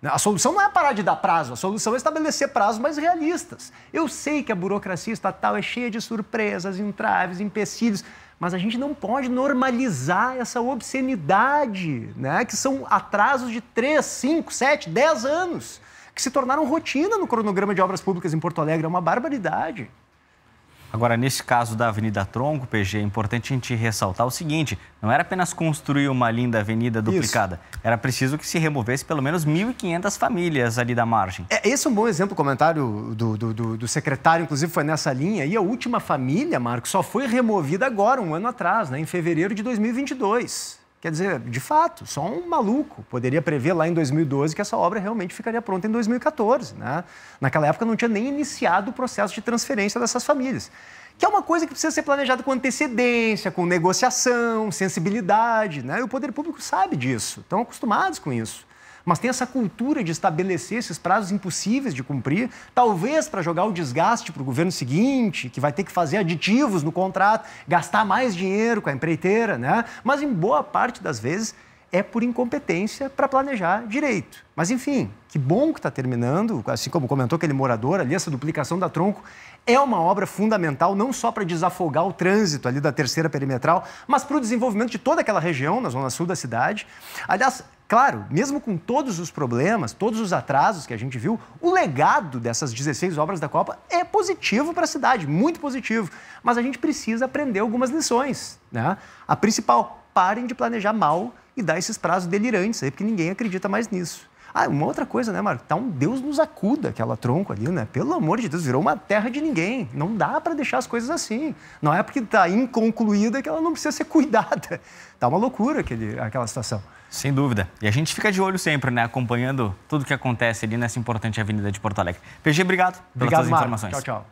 A solução não é parar de dar prazo, a solução é estabelecer prazos mais realistas. Eu sei que a burocracia estatal é cheia de surpresas, entraves, empecilhos, mas a gente não pode normalizar essa obscenidade, né? Que são atrasos de 3, 5, 7, 10 anos, que se tornaram rotina no cronograma de obras públicas em Porto Alegre. É uma barbaridade. Agora, nesse caso da Avenida Tronco, PG, é importante a gente ressaltar o seguinte, não era apenas construir uma linda avenida duplicada, era preciso que se removesse pelo menos 1.500 famílias ali da margem. Esse é um bom exemplo, o comentário do secretário, inclusive foi nessa linha, e a última família, Marcos, só foi removida agora, um ano atrás, né, em fevereiro de 2022. Quer dizer, de fato, só um maluco poderia prever lá em 2012 que essa obra realmente ficaria pronta em 2014, né? Naquela época não tinha nem iniciado o processo de transferência dessas famílias, que é uma coisa que precisa ser planejada com antecedência, com negociação, sensibilidade, né? E o poder público sabe disso, estão acostumados com isso. Mas tem essa cultura de estabelecer esses prazos impossíveis de cumprir, talvez para jogar o desgaste para o governo seguinte, que vai ter que fazer aditivos no contrato, gastar mais dinheiro com a empreiteira, né? Mas em boa parte das vezes é por incompetência para planejar direito. Mas enfim, que bom que está terminando, assim como comentou aquele morador ali, essa duplicação da Tronco é uma obra fundamental não só para desafogar o trânsito ali da terceira perimetral, mas para o desenvolvimento de toda aquela região, na zona sul da cidade. Aliás, claro, mesmo com todos os problemas, todos os atrasos que a gente viu, o legado dessas 16 obras da Copa é positivo para a cidade, muito positivo. Mas a gente precisa aprender algumas lições, né? A principal, parem de planejar mal e dar esses prazos delirantes aí, porque ninguém acredita mais nisso. Ah, uma outra coisa, né, Marco? Tá um Deus nos acuda, aquela Tronco ali, né? Pelo amor de Deus, virou uma terra de ninguém. Não dá para deixar as coisas assim. Não é porque tá inconcluída que ela não precisa ser cuidada. Tá uma loucura aquela situação. Sem dúvida. E a gente fica de olho sempre, né? Acompanhando tudo que acontece ali nessa importante avenida de Porto Alegre. PG, obrigado pelas suas informações. Tchau, tchau.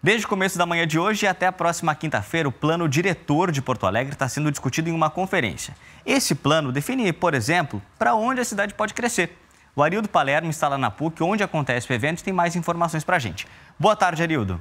Desde o começo da manhã de hoje e até a próxima quinta-feira, o plano diretor de Porto Alegre está sendo discutido em uma conferência. Esse plano define, por exemplo, para onde a cidade pode crescer. O Arildo Palermo está lá na PUC, onde acontece o evento, e tem mais informações para a gente. Boa tarde, Arildo.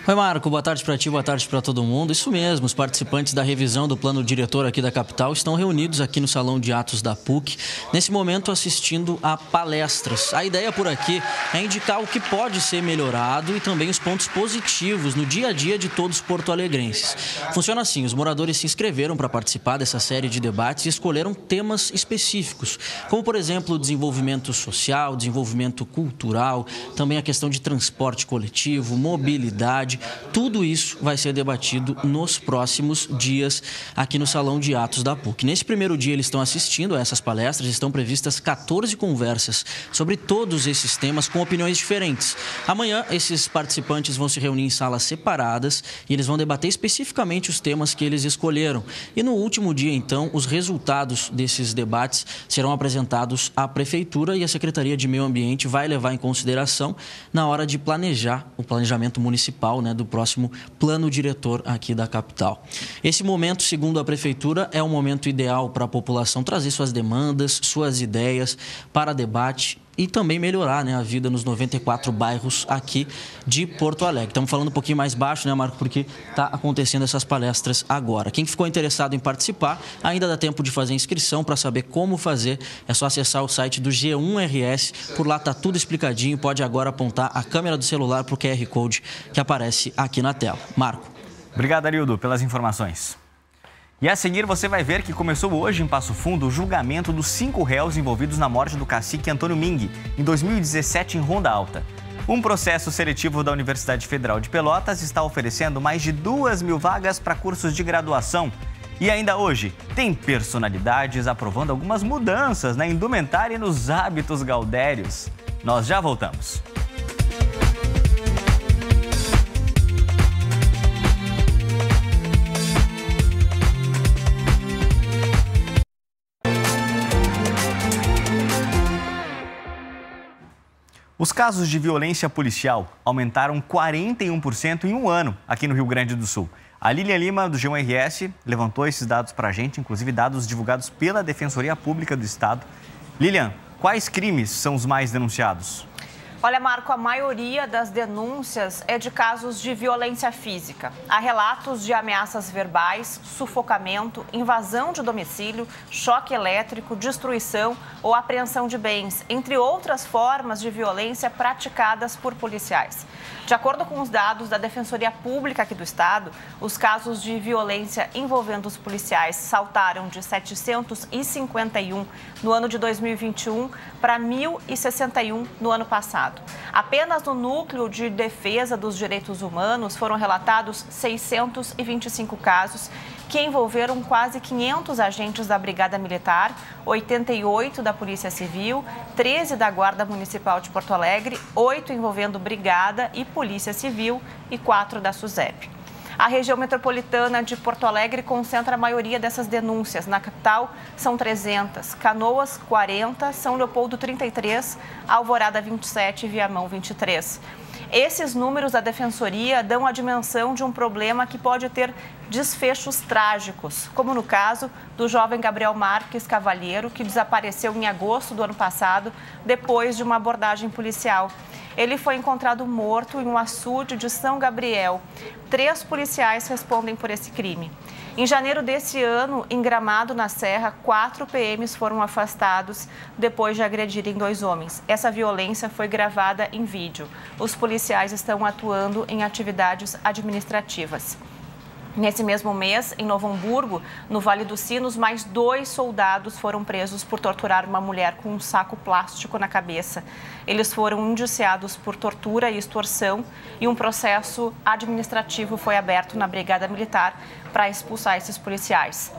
Oi, Marco. Boa tarde para ti, boa tarde para todo mundo. Isso mesmo, os participantes da revisão do plano diretor aqui da capital estão reunidos aqui no Salão de Atos da PUC, nesse momento assistindo a palestras. A ideia por aqui é indicar o que pode ser melhorado e também os pontos positivos no dia a dia de todos os porto-alegrenses. Funciona assim, os moradores se inscreveram para participar dessa série de debates e escolheram temas específicos, como, por exemplo, desenvolvimento social, desenvolvimento cultural, também a questão de transporte coletivo, mobilidade. Tudo isso vai ser debatido nos próximos dias aqui no Salão de Atos da PUC. Nesse primeiro dia eles estão assistindo a essas palestras, estão previstas 14 conversas sobre todos esses temas com opiniões diferentes. Amanhã esses participantes vão se reunir em salas separadas e eles vão debater especificamente os temas que eles escolheram. E no último dia, então, os resultados desses debates serão apresentados à Prefeitura e a Secretaria de Meio Ambiente vai levar em consideração na hora de planejar o planejamento municipal, né, do próximo plano diretor aqui da capital. Esse momento, segundo a Prefeitura, é o momento ideal para a população trazer suas demandas, suas ideias para debate e também melhorar, né, a vida nos 94 bairros aqui de Porto Alegre. Estamos falando um pouquinho mais baixo, né, Marco, porque está acontecendo essas palestras agora. Quem ficou interessado em participar, ainda dá tempo de fazer inscrição. Para saber como fazer, é só acessar o site do G1RS. Por lá está tudo explicadinho. Pode agora apontar a câmera do celular para o QR Code que aparece aqui na tela. Marco. Obrigado, Arildo, pelas informações. E a seguir você vai ver que começou hoje em Passo Fundo o julgamento dos 5 réus envolvidos na morte do cacique Antônio Ming, em 2017 em Ronda Alta. Um processo seletivo da Universidade Federal de Pelotas está oferecendo mais de 2.000 vagas para cursos de graduação. E ainda hoje, tem personalidades aprovando algumas mudanças na indumentária e nos hábitos gaudérios. Nós já voltamos. casos de violência policial aumentaram 41% em um ano aqui no Rio Grande do Sul. A Lilian Lima, do G1RS, levantou esses dados para a gente, inclusive dados divulgados pela Defensoria Pública do Estado. Lilian, quais crimes são os mais denunciados? Olha, Marco, a maioria das denúncias é de casos de violência física. Há relatos de ameaças verbais, sufocamento, invasão de domicílio, choque elétrico, destruição ou apreensão de bens, entre outras formas de violência praticadas por policiais. De acordo com os dados da Defensoria Pública aqui do Estado, os casos de violência envolvendo os policiais saltaram de 751 no ano de 2021 para 1.061 no ano passado. Apenas no Núcleo de Defesa dos Direitos Humanos foram relatados 625 casos que envolveram quase 500 agentes da Brigada Militar, 88 da Polícia Civil, 13 da Guarda Municipal de Porto Alegre, 8 envolvendo Brigada e Polícia Civil e 4 da SUSEP. A região metropolitana de Porto Alegre concentra a maioria dessas denúncias. Na capital, são 300, Canoas, 40, São Leopoldo, 33, Alvorada, 27 e Viamão, 23. Esses números da Defensoria dão a dimensão de um problema que pode ter desfechos trágicos, como no caso do jovem Gabriel Marques Cavalheiro, que desapareceu em agosto do ano passado, depois de uma abordagem policial. Ele foi encontrado morto em um açude de São Gabriel. 3 policiais respondem por esse crime. Em janeiro desse ano, em Gramado, na Serra, 4 PMs foram afastados depois de agredirem 2 homens. Essa violência foi gravada em vídeo. Os policiais estão atuando em atividades administrativas. Nesse mesmo mês, em Novo Hamburgo, no Vale dos Sinos, mais 2 soldados foram presos por torturar uma mulher com um saco plástico na cabeça. Eles foram indiciados por tortura e extorsão e um processo administrativo foi aberto na Brigada Militar para expulsar esses policiais.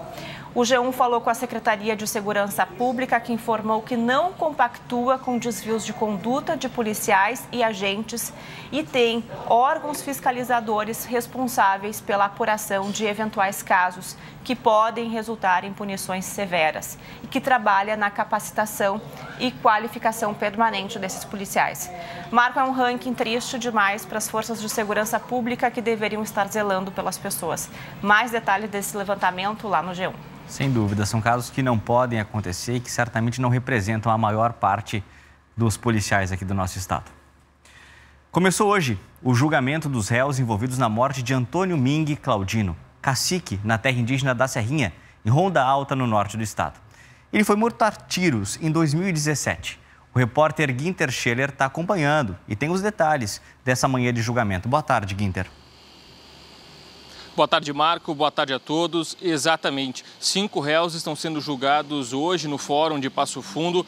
O G1 falou com a Secretaria de Segurança Pública, que informou que não compactua com desvios de conduta de policiais e agentes e tem órgãos fiscalizadores responsáveis pela apuração de eventuais casos que podem resultar em punições severas e que trabalha na capacitação e qualificação permanente desses policiais. Marco, é um ranking triste demais para as forças de segurança pública que deveriam estar zelando pelas pessoas. Mais detalhes desse levantamento lá no G1. Sem dúvida, são casos que não podem acontecer e que certamente não representam a maior parte dos policiais aqui do nosso estado. Começou hoje o julgamento dos réus envolvidos na morte de Antônio Ming Claudino, cacique na terra indígena da Serrinha, em Ronda Alta, no norte do estado. Ele foi morto a tiros em 2017. O repórter Guinter Scheller está acompanhando e tem os detalhes dessa manhã de julgamento. Boa tarde, Guinter. Boa tarde, Marco. Boa tarde a todos. Exatamente. 5 réus estão sendo julgados hoje no Fórum de Passo Fundo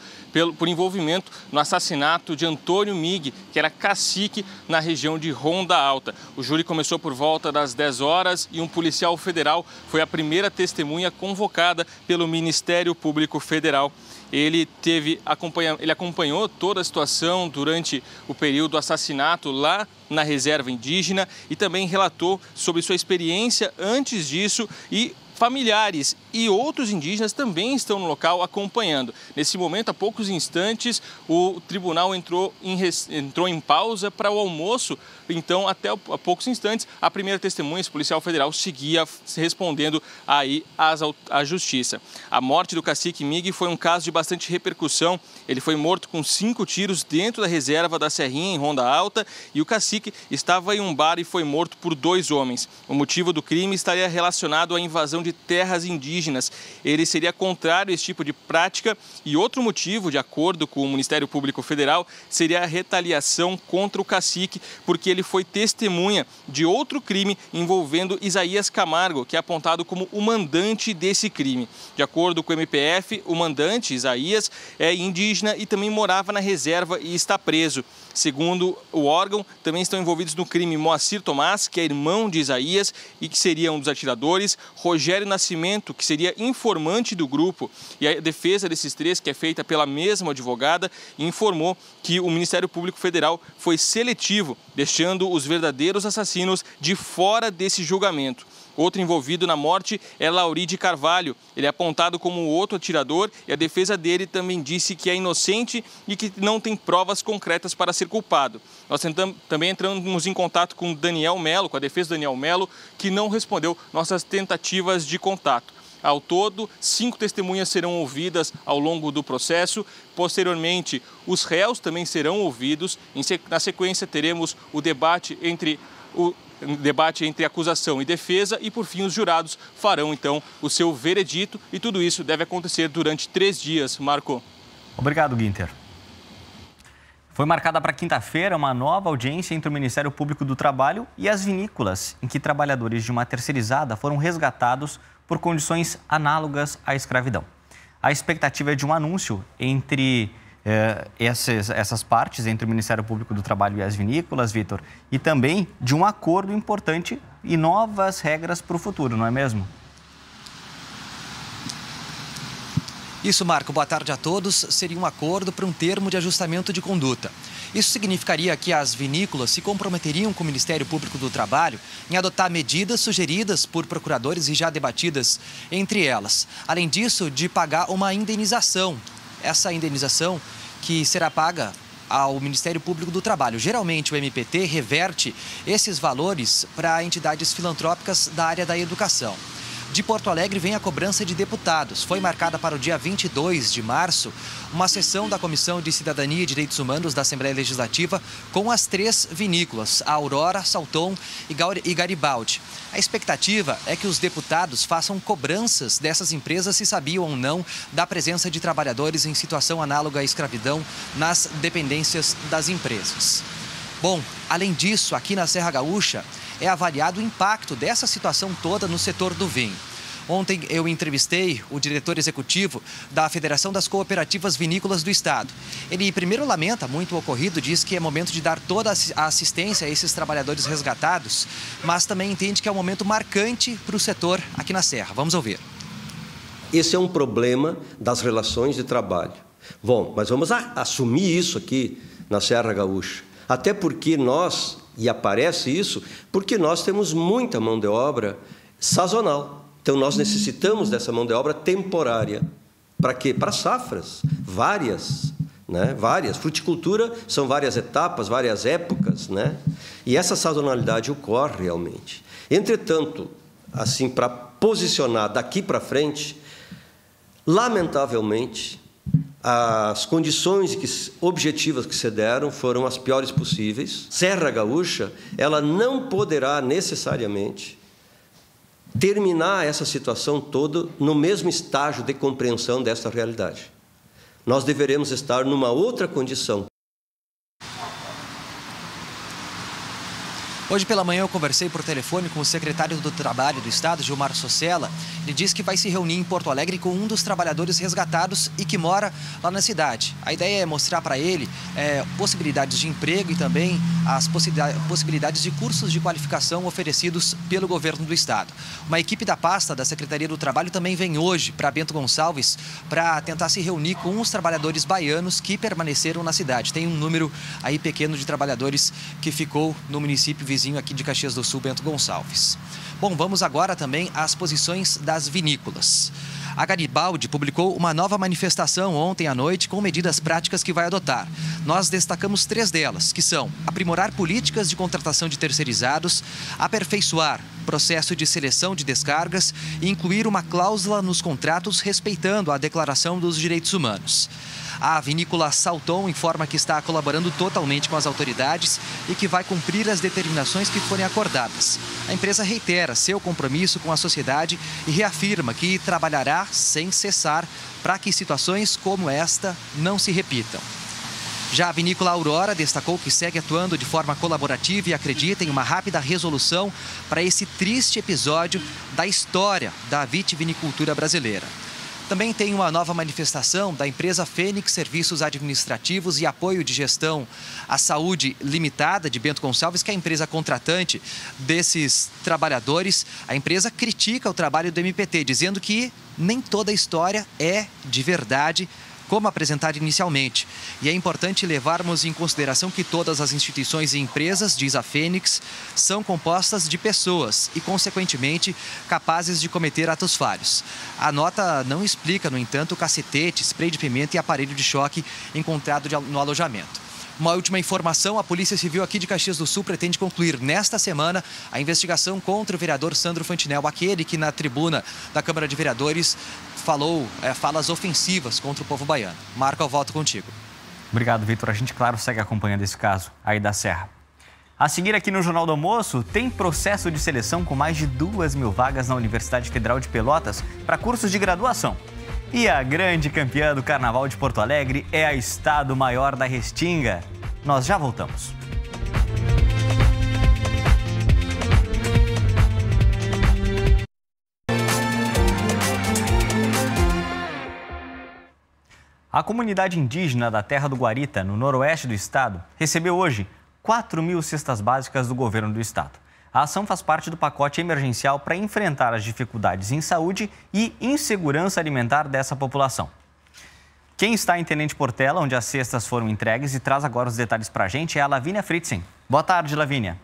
por envolvimento no assassinato de Antônio Ming, que era cacique na região de Ronda Alta. O júri começou por volta das 10 horas e um policial federal foi a primeira testemunha convocada pelo Ministério Público Federal. Ele acompanhou toda a situação durante o período do assassinato lá na reserva indígena e também relatou sobre sua experiência antes disso e familiares e outros indígenas também estão no local acompanhando. Nesse momento, há poucos instantes, o tribunal entrou em pausa para o almoço. Então, até há poucos instantes, a primeira testemunha, esse policial federal, seguia respondendo aí à justiça. A morte do cacique Ming foi um caso de bastante repercussão. Ele foi morto com 5 tiros dentro da reserva da Serrinha, em Ronda Alta, e o cacique estava em um bar e foi morto por 2 homens. O motivo do crime estaria relacionado à invasão de terras indígenas. Ele seria contrário a esse tipo de prática e outro motivo, de acordo com o Ministério Público Federal, seria a retaliação contra o cacique, porque ele foi testemunha de outro crime envolvendo Isaías Camargo, que é apontado como o mandante desse crime. De acordo com o MPF, o mandante, Isaías, é indígena e também morava na reserva e está preso. Segundo o órgão, também estão envolvidos no crime Moacir Tomás, que é irmão de Isaías e que seria um dos atiradores, Rogério Nascimento, que seria informante do grupo, e a defesa desses 3, que é feita pela mesma advogada, informou que o Ministério Público Federal foi seletivo, deixando os verdadeiros assassinos de fora desse julgamento. Outro envolvido na morte é Lauride Carvalho. Ele é apontado como o outro atirador e a defesa dele também disse que é inocente e que não tem provas concretas para ser culpado. Nós também entramos em contato com Daniel Melo, com a defesa do Daniel Melo, que não respondeu nossas tentativas de contato. Ao todo, 5 testemunhas serão ouvidas ao longo do processo. Posteriormente, os réus também serão ouvidos. Na sequência, teremos o debate entre acusação e defesa e, por fim, os jurados farão, então, o seu veredito e tudo isso deve acontecer durante 3 dias. Marco. Obrigado, Guinter. Foi marcada para quinta-feira uma nova audiência entre o Ministério Público do Trabalho e as vinícolas, em que trabalhadores de uma terceirizada foram resgatados por condições análogas à escravidão. A expectativa é de um anúncio entre essas partes, entre o Ministério Público do Trabalho e as vinícolas, Vitor, e também de um acordo importante e novas regras para o futuro, não é mesmo? Isso, Marco. Boa tarde a todos. Seria um acordo para um termo de ajustamento de conduta. Isso significaria que as vinícolas se comprometeriam com o Ministério Público do Trabalho em adotar medidas sugeridas por procuradores e já debatidas entre elas. Além disso, de pagar uma indenização. Essa indenização que será paga ao Ministério Público do Trabalho. Geralmente, o MPT reverte esses valores para entidades filantrópicas da área da educação. De Porto Alegre vem a cobrança de deputados. Foi marcada para o dia 22 de março uma sessão da Comissão de Cidadania e Direitos Humanos da Assembleia Legislativa com as 3 vinícolas, a Aurora, Salton e Garibaldi. A expectativa é que os deputados façam cobranças dessas empresas se sabiam ou não da presença de trabalhadores em situação análoga à escravidão nas dependências das empresas. Bom, além disso, aqui na Serra Gaúcha, é avaliado o impacto dessa situação toda no setor do vinho. Ontem eu entrevistei o diretor executivo da Federação das Cooperativas Vinícolas do Estado. Ele primeiro lamenta muito o ocorrido, diz que é momento de dar toda a assistência a esses trabalhadores resgatados, mas também entende que é um momento marcante para o setor aqui na Serra. Vamos ouvir. Esse é um problema das relações de trabalho. Bom, mas vamos assumir isso aqui na Serra Gaúcha. Até porque nós, e aparece isso, porque nós temos muita mão de obra sazonal. Então, nós necessitamos dessa mão de obra temporária. Para quê? Para safras, várias, né? Várias. Fruticultura são várias etapas, várias épocas, né? E essa sazonalidade ocorre realmente. Entretanto, assim, para posicionar daqui para frente, lamentavelmente, as condições objetivas que se deram foram as piores possíveis. Serra Gaúcha, ela não poderá necessariamente terminar essa situação toda no mesmo estágio de compreensão dessa realidade. Nós deveremos estar numa outra condição. Hoje pela manhã eu conversei por telefone com o secretário do Trabalho do Estado, Gilmar Socella. Ele disse que vai se reunir em Porto Alegre com um dos trabalhadores resgatados e que mora lá na cidade. A ideia é mostrar para ele possibilidades de emprego e também as possibilidades de cursos de qualificação oferecidos pelo governo do Estado. Uma equipe da pasta da Secretaria do Trabalho também vem hoje para Bento Gonçalves para tentar se reunir com os trabalhadores baianos que permaneceram na cidade. Tem um número aí pequeno de trabalhadores que ficou no município vizinho aqui de Caxias do Sul, Bento Gonçalves. Bom, vamos agora também às posições das vinícolas. A Garibaldi publicou uma nova manifestação ontem à noite com medidas práticas que vai adotar. Nós destacamos 3 delas, que são aprimorar políticas de contratação de terceirizados, aperfeiçoar processo de seleção de descargas e incluir uma cláusula nos contratos respeitando a Declaração dos Direitos Humanos. A vinícola Salton informa que está colaborando totalmente com as autoridades e que vai cumprir as determinações que forem acordadas. A empresa reitera seu compromisso com a sociedade e reafirma que trabalhará sem cessar para que situações como esta não se repitam. Já a vinícola Aurora destacou que segue atuando de forma colaborativa e acredita em uma rápida resolução para esse triste episódio da história da vitivinicultura brasileira. Também tem uma nova manifestação da empresa Fênix Serviços Administrativos e Apoio de Gestão à Saúde Limitada de Bento Gonçalves, que é a empresa contratante desses trabalhadores. A empresa critica o trabalho do MPT, dizendo que nem toda a história é de verdade como apresentar inicialmente. E é importante levarmos em consideração que todas as instituições e empresas, diz a Fênix, são compostas de pessoas e, consequentemente, capazes de cometer atos falhos. A nota não explica, no entanto, o cacetete, spray de pimenta e aparelho de choque encontrado no alojamento. Uma última informação, a Polícia Civil aqui de Caxias do Sul pretende concluir nesta semana a investigação contra o vereador Sandro Fantinel, aquele que na tribuna da Câmara de Vereadores falou falas ofensivas contra o povo baiano. Marco, eu volto contigo. Obrigado, Vitor. A gente, claro, segue acompanhando esse caso aí da Serra. A seguir aqui no Jornal do Almoço, tem processo de seleção com mais de 2.000 vagas na Universidade Federal de Pelotas para cursos de graduação. E a grande campeã do Carnaval de Porto Alegre é a Estado Maior da Restinga. Nós já voltamos. A comunidade indígena da Terra do Guarita, no noroeste do estado, recebeu hoje 4.000 cestas básicas do governo do estado. A ação faz parte do pacote emergencial para enfrentar as dificuldades em saúde e insegurança alimentar dessa população. Quem está em Tenente Portela, onde as cestas foram entregues e traz agora os detalhes para a gente, é a Lavínia Fritzen. Boa tarde, Lavínia.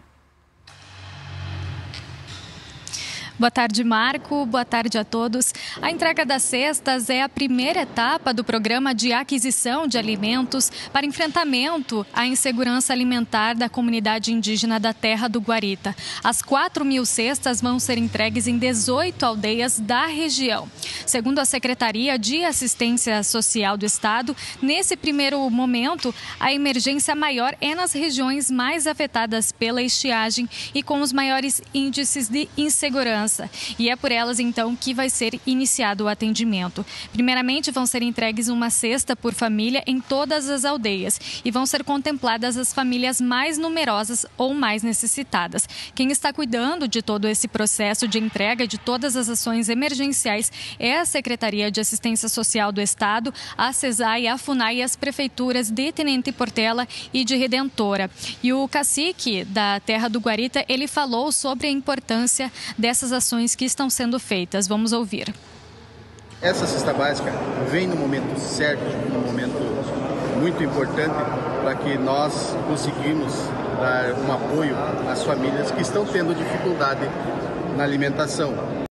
Boa tarde, Marco. Boa tarde a todos. A entrega das cestas é a primeira etapa do programa de aquisição de alimentos para enfrentamento à insegurança alimentar da comunidade indígena da Terra do Guarita. As 4.000 cestas vão ser entregues em 18 aldeias da região. Segundo a Secretaria de Assistência Social do Estado, nesse primeiro momento, a emergência maior é nas regiões mais afetadas pela estiagem e com os maiores índices de insegurança. E é por elas, então, que vai ser iniciado o atendimento. Primeiramente, vão ser entregues uma cesta por família em todas as aldeias e vão ser contempladas as famílias mais numerosas ou mais necessitadas. Quem está cuidando de todo esse processo de entrega de todas as ações emergenciais é a Secretaria de Assistência Social do Estado, a CESAI, a FUNAI e as prefeituras de Tenente Portela e de Redentora. E o cacique da Terra do Guarita, ele falou sobre a importância dessas ações que estão sendo feitas. Vamos ouvir. Essa cesta básica vem no momento certo, num momento muito importante para que nós conseguimos dar um apoio às famílias que estão tendo dificuldade na alimentação.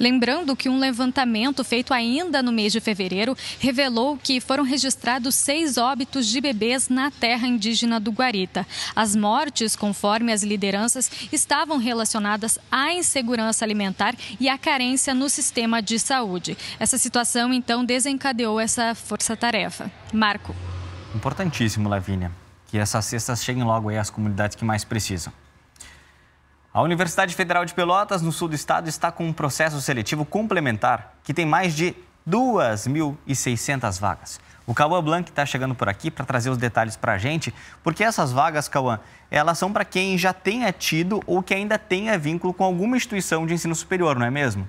Lembrando que um levantamento feito ainda no mês de fevereiro revelou que foram registrados 6 óbitos de bebês na terra indígena do Guarita. As mortes, conforme as lideranças, estavam relacionadas à insegurança alimentar e à carência no sistema de saúde. Essa situação, então, desencadeou essa força-tarefa. Marco. Importantíssimo, Lavínia, que essas cestas cheguem logo aí às comunidades que mais precisam. A Universidade Federal de Pelotas, no sul do estado, está com um processo seletivo complementar que tem mais de 2.600 vagas. O Cauã Blanc está chegando por aqui para trazer os detalhes para a gente, porque essas vagas, Cauã, elas são para quem já tenha tido ou que ainda tenha vínculo com alguma instituição de ensino superior, não é mesmo?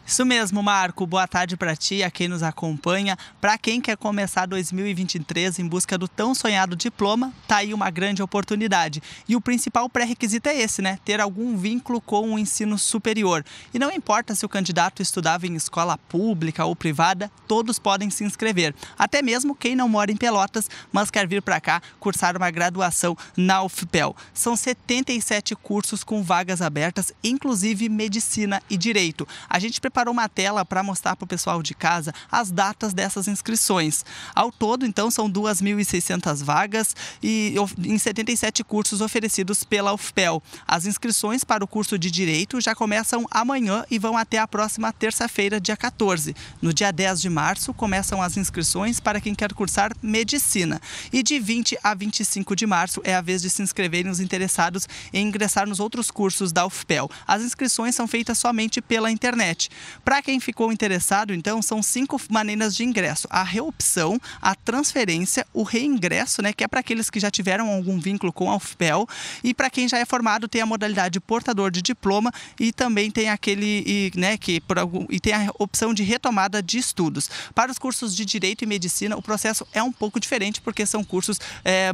Isso mesmo, Marco. Boa tarde para ti e a quem nos acompanha. Para quem quer começar 2023 em busca do tão sonhado diploma, tá aí uma grande oportunidade. E o principal pré-requisito é esse, né? Ter algum vínculo com o ensino superior. E não importa se o candidato estudava em escola pública ou privada, todos podem se inscrever. Até mesmo quem não mora em Pelotas, mas quer vir para cá cursar uma graduação na UFPEL. São 77 cursos com vagas abertas, inclusive medicina e direito. A gente preparou uma tela para mostrar para o pessoal de casa as datas dessas inscrições. Ao todo, então, são 2.600 vagas e em 77 cursos oferecidos pela UFPEL. As inscrições para o curso de Direito já começam amanhã e vão até a próxima terça-feira, dia 14. No dia 10 de março, começam as inscrições para quem quer cursar Medicina. E de 20 a 25 de março é a vez de se inscreverem os interessados em ingressar nos outros cursos da UFPEL. As inscrições são feitas somente pela internet. Para quem ficou interessado, então, são 5 maneiras de ingresso: a reopção, a transferência, o reingresso, né, que é para aqueles que já tiveram algum vínculo com a UFPEL, e para quem já é formado tem a modalidade portador de diploma e também tem tem a opção de retomada de estudos. Para os cursos de Direito e Medicina, o processo é um pouco diferente porque são cursos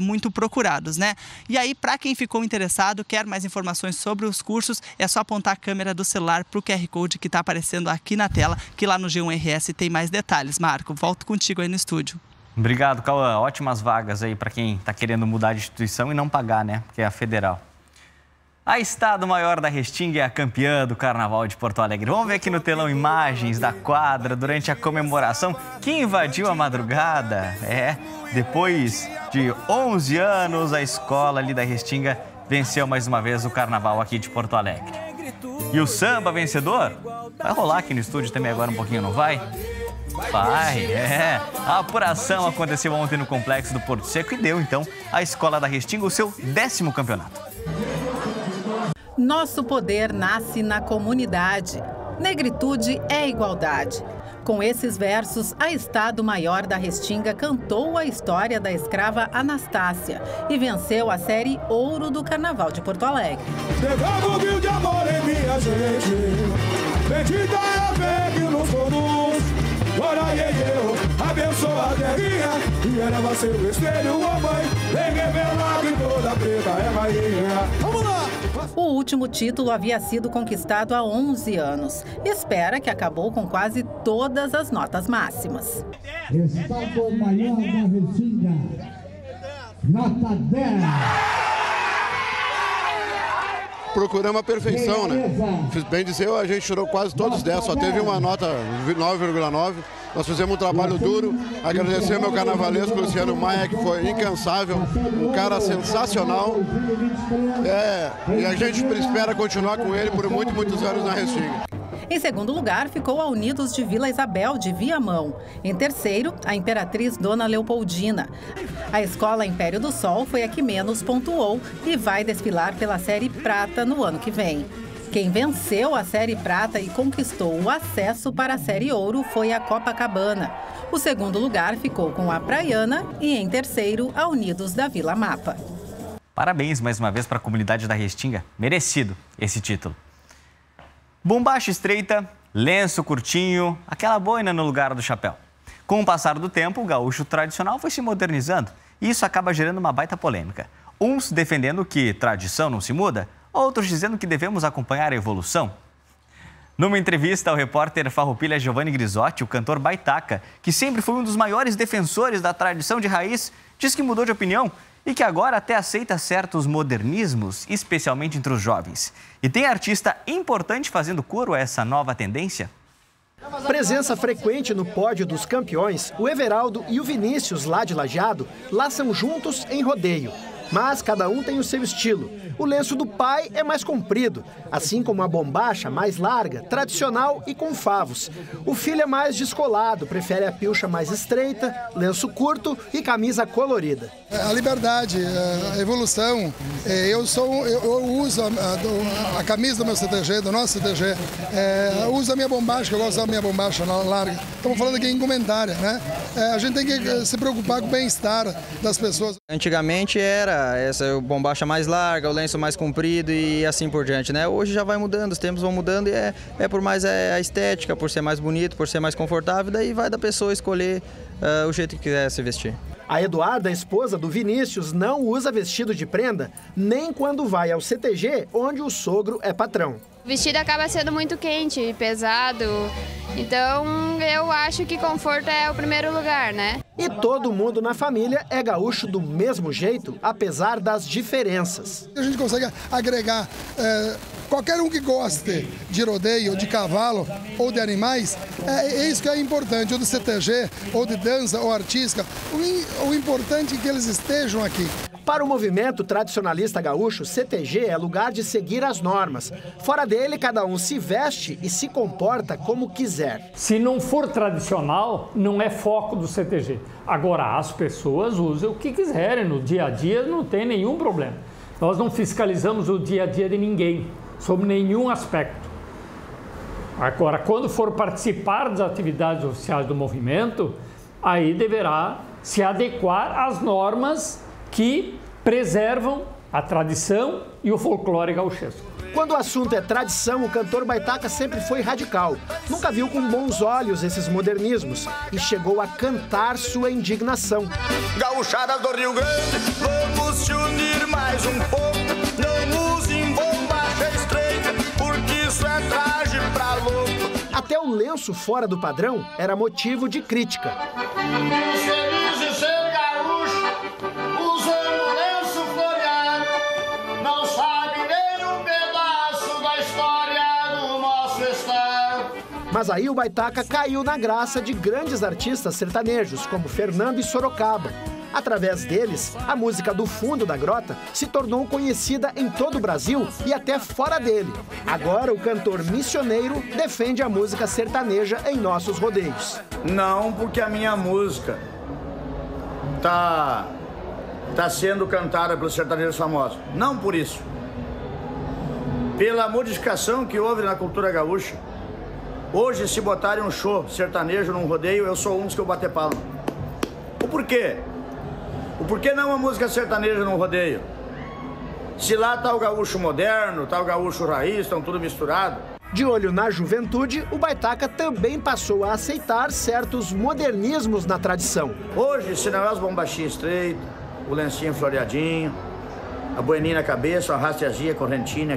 muito procurados, né? E aí, para quem ficou interessado, quer mais informações sobre os cursos, é só apontar a câmera do celular para o QR Code que está aparecendo aqui na tela, que lá no G1RS tem mais detalhes. Marco, volto contigo aí no estúdio. Obrigado, Cauã. Ótimas vagas aí para quem está querendo mudar de instituição e não pagar, né? Porque é a federal. A Estado Maior da Restinga é a campeã do Carnaval de Porto Alegre. Vamos ver aqui no telão imagens da quadra durante a comemoração que invadiu a madrugada. Depois de 11 anos, a escola ali da Restinga venceu mais uma vez o Carnaval aqui de Porto Alegre. E o samba vencedor vai rolar aqui no estúdio também agora um pouquinho, não vai? Vai, A apuração aconteceu ontem no Complexo do Porto Seco e deu, então, à Escola da Restinga o seu 10º campeonato. Nosso poder nasce na comunidade. Negritude é igualdade. Com esses versos, a Estado Maior da Restinga cantou a história da escrava Anastácia e venceu a série Ouro do Carnaval de Porto Alegre. Derrama um rio de amor em minha gente, bendita é a fé que nos conduz. Glória eu, abençoa a terrinha, e ela vai ser o espelho, a mãe, vem revelar que toda preta é rainha. Vamos lá! O último título havia sido conquistado há 11 anos. Espera que acabou com quase todas as notas máximas. Estado Maior da Restinga, nota 10. Procuramos a perfeição, né? Bem dizer, a gente tirou quase todos 10, só teve uma nota 9,9. Nós fizemos um trabalho duro. Agradecer ao meu carnavalesco Luciano Maia, que foi incansável, um cara sensacional. E a gente espera continuar com ele por muitos anos na Restinga. Em segundo lugar, ficou a Unidos de Vila Isabel, de Viamão. Em terceiro, a Imperatriz Dona Leopoldina. A Escola Império do Sol foi a que menos pontuou e vai desfilar pela Série Prata no ano que vem. Quem venceu a Série Prata e conquistou o acesso para a Série Ouro foi a Copacabana. O segundo lugar ficou com a Praiana e, em terceiro, a Unidos da Vila Mapa. Parabéns mais uma vez para a comunidade da Restinga. Merecido esse título. Bombacha estreita, lenço curtinho, aquela boina no lugar do chapéu. Com o passar do tempo, o gaúcho tradicional foi se modernizando e isso acaba gerando uma baita polêmica. Uns defendendo que tradição não se muda, outros dizendo que devemos acompanhar a evolução. Numa entrevista ao repórter Farroupilha Giovanni Grisotti, o cantor Baitaca, que sempre foi um dos maiores defensores da tradição de raiz, diz que mudou de opinião e que agora até aceita certos modernismos, especialmente entre os jovens. E tem artista importante fazendo coro a essa nova tendência? Presença frequente no pódio dos campeões, o Everaldo e o Vinícius, lá de Lajeado, laçam juntos em rodeio. Mas cada um tem o seu estilo. O lenço do pai é mais comprido, assim como a bombacha mais larga, tradicional e com favos. O filho é mais descolado, prefere a pilcha mais estreita, lenço curto e camisa colorida. A liberdade, a evolução. Eu uso a camisa do meu CTG, do nosso CTG. Uso a minha bombacha, que eu gosto da minha bombacha larga. Estamos falando aqui em indumentária, né? A gente tem que se preocupar com o bem-estar das pessoas. Antigamente era essa bombacha mais larga, o lenço mais comprido e assim por diante, né? Hoje já vai mudando, os tempos vão mudando e é por mais a estética, por ser mais bonito, por ser mais confortável, daí vai da pessoa escolher o jeito que quiser se vestir. A Eduarda, a esposa do Vinícius, não usa vestido de prenda nem quando vai ao CTG, onde o sogro é patrão. O vestido acaba sendo muito quente e pesado, então eu acho que conforto é o primeiro lugar, né? E todo mundo na família é gaúcho do mesmo jeito, apesar das diferenças. A gente consegue agregar qualquer um que goste de rodeio, de cavalo ou de animais, é isso que é importante, ou do CTG, ou de dança, ou artística. O importante é que eles estejam aqui. Para o movimento tradicionalista gaúcho, CTG é lugar de seguir as normas. Fora dele, cada um se veste e se comporta como quiser. Se não for tradicional, não é foco do CTG. Agora, as pessoas usam o que quiserem, no dia a dia não tem nenhum problema. Nós não fiscalizamos o dia a dia de ninguém, sob nenhum aspecto. Agora, quando for participar das atividades oficiais do movimento, aí deverá se adequar às normas que preservam a tradição e o folclore gauchesco. Quando o assunto é tradição, o cantor Baitaca sempre foi radical. Nunca viu com bons olhos esses modernismos e chegou a cantar sua indignação. Gauchadas do Rio Grande, vamos se unir mais um pouco. Não usem bombacha estreita, porque isso é traje pra louco. Até o lenço fora do padrão era motivo de crítica. Mas aí o Baitaca caiu na graça de grandes artistas sertanejos, como Fernando e Sorocaba. Através deles, a música do fundo da grota se tornou conhecida em todo o Brasil e até fora dele. Agora o cantor missioneiro defende a música sertaneja em nossos rodeios. Não porque a minha música tá sendo cantada pelos sertanejos famosos. Não por isso. Pela modificação que houve na cultura gaúcha. Hoje, se botarem um show sertanejo num rodeio, eu sou um dos que eu bater palma. O porquê? O porquê não uma música sertaneja num rodeio? Se lá tá o gaúcho moderno, tá o gaúcho raiz, estão tudo misturado. De olho na juventude, o Baitaca também passou a aceitar certos modernismos na tradição. Hoje, se não é as bombachinhas estreitas, o lencinho floreadinho, a boininha na cabeça, a rasteazinha, correntina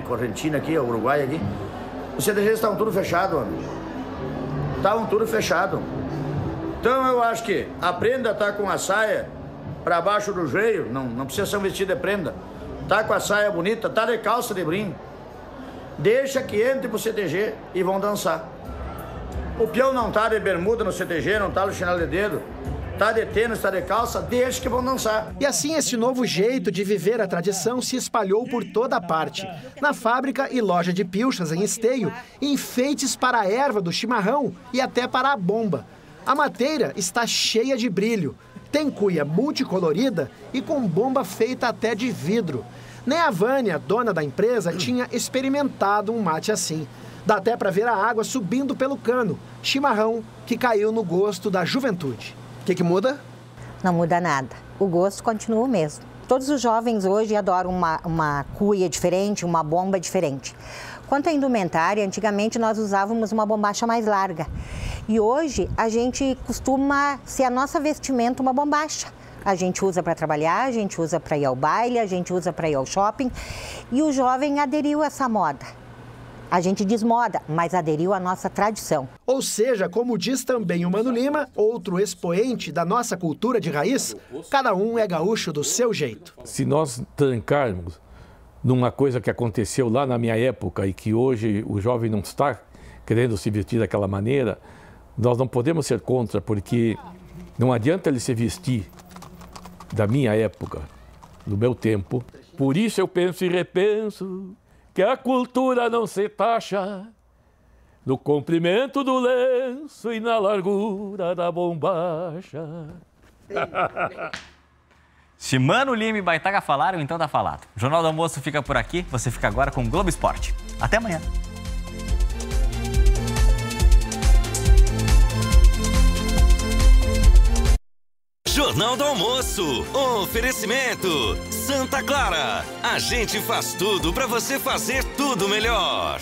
aqui, o Uruguai aqui, os CDGs estavam tudo fechado, amigo. Estavam tudo fechado. Então eu acho que a prenda tá com a saia para baixo do joelho, não precisa ser um vestido de prenda. Tá com a saia bonita, tá de calça de brim. Deixa que entre pro CTG e vão dançar. O peão não tá de bermuda no CTG, não tá no chinelo de dedo. Tá de tênis, tá de calça, deixa que vão dançar. E assim esse novo jeito de viver a tradição se espalhou por toda parte. Na fábrica e loja de pilchas em Esteio, enfeites para a erva do chimarrão e até para a bomba. A mateira está cheia de brilho. Tem cuia multicolorida e com bomba feita até de vidro. Nem a Vânia, dona da empresa, tinha experimentado um mate assim. Dá até para ver a água subindo pelo cano. Chimarrão que caiu no gosto da juventude. O que muda? Não muda nada. O gosto continua o mesmo. Todos os jovens hoje adoram uma cuia diferente, uma bomba diferente. Quanto à indumentária, antigamente nós usávamos uma bombacha mais larga. E hoje a gente costuma ser a nossa vestimenta uma bombacha. A gente usa para trabalhar, a gente usa para ir ao baile, a gente usa para ir ao shopping. E o jovem aderiu a essa moda. A gente desmoda, mas aderiu à nossa tradição. Ou seja, como diz também o Mano Lima, outro expoente da nossa cultura de raiz, cada um é gaúcho do seu jeito. Se nós trancarmos numa coisa que aconteceu lá na minha época e que hoje o jovem não está querendo se vestir daquela maneira, nós não podemos ser contra, porque não adianta ele se vestir da minha época, do meu tempo. Por isso eu penso e repenso que a cultura não se taxa no comprimento do lenço e na largura da bombacha. Se Mano Lima e Baitaca falaram, então tá falado. O Jornal do Almoço fica por aqui, você fica agora com o Globo Esporte. Até amanhã. Jornal do Almoço. Oferecimento Santa Clara. A gente faz tudo para você fazer tudo melhor.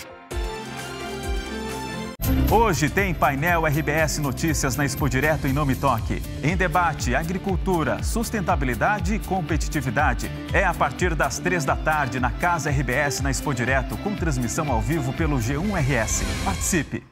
Hoje tem painel RBS Notícias na Expo Direto em Nome Toque. Em debate, agricultura, sustentabilidade e competitividade. É a partir das 3 da tarde na Casa RBS na Expo Direto, com transmissão ao vivo pelo G1 RS. Participe!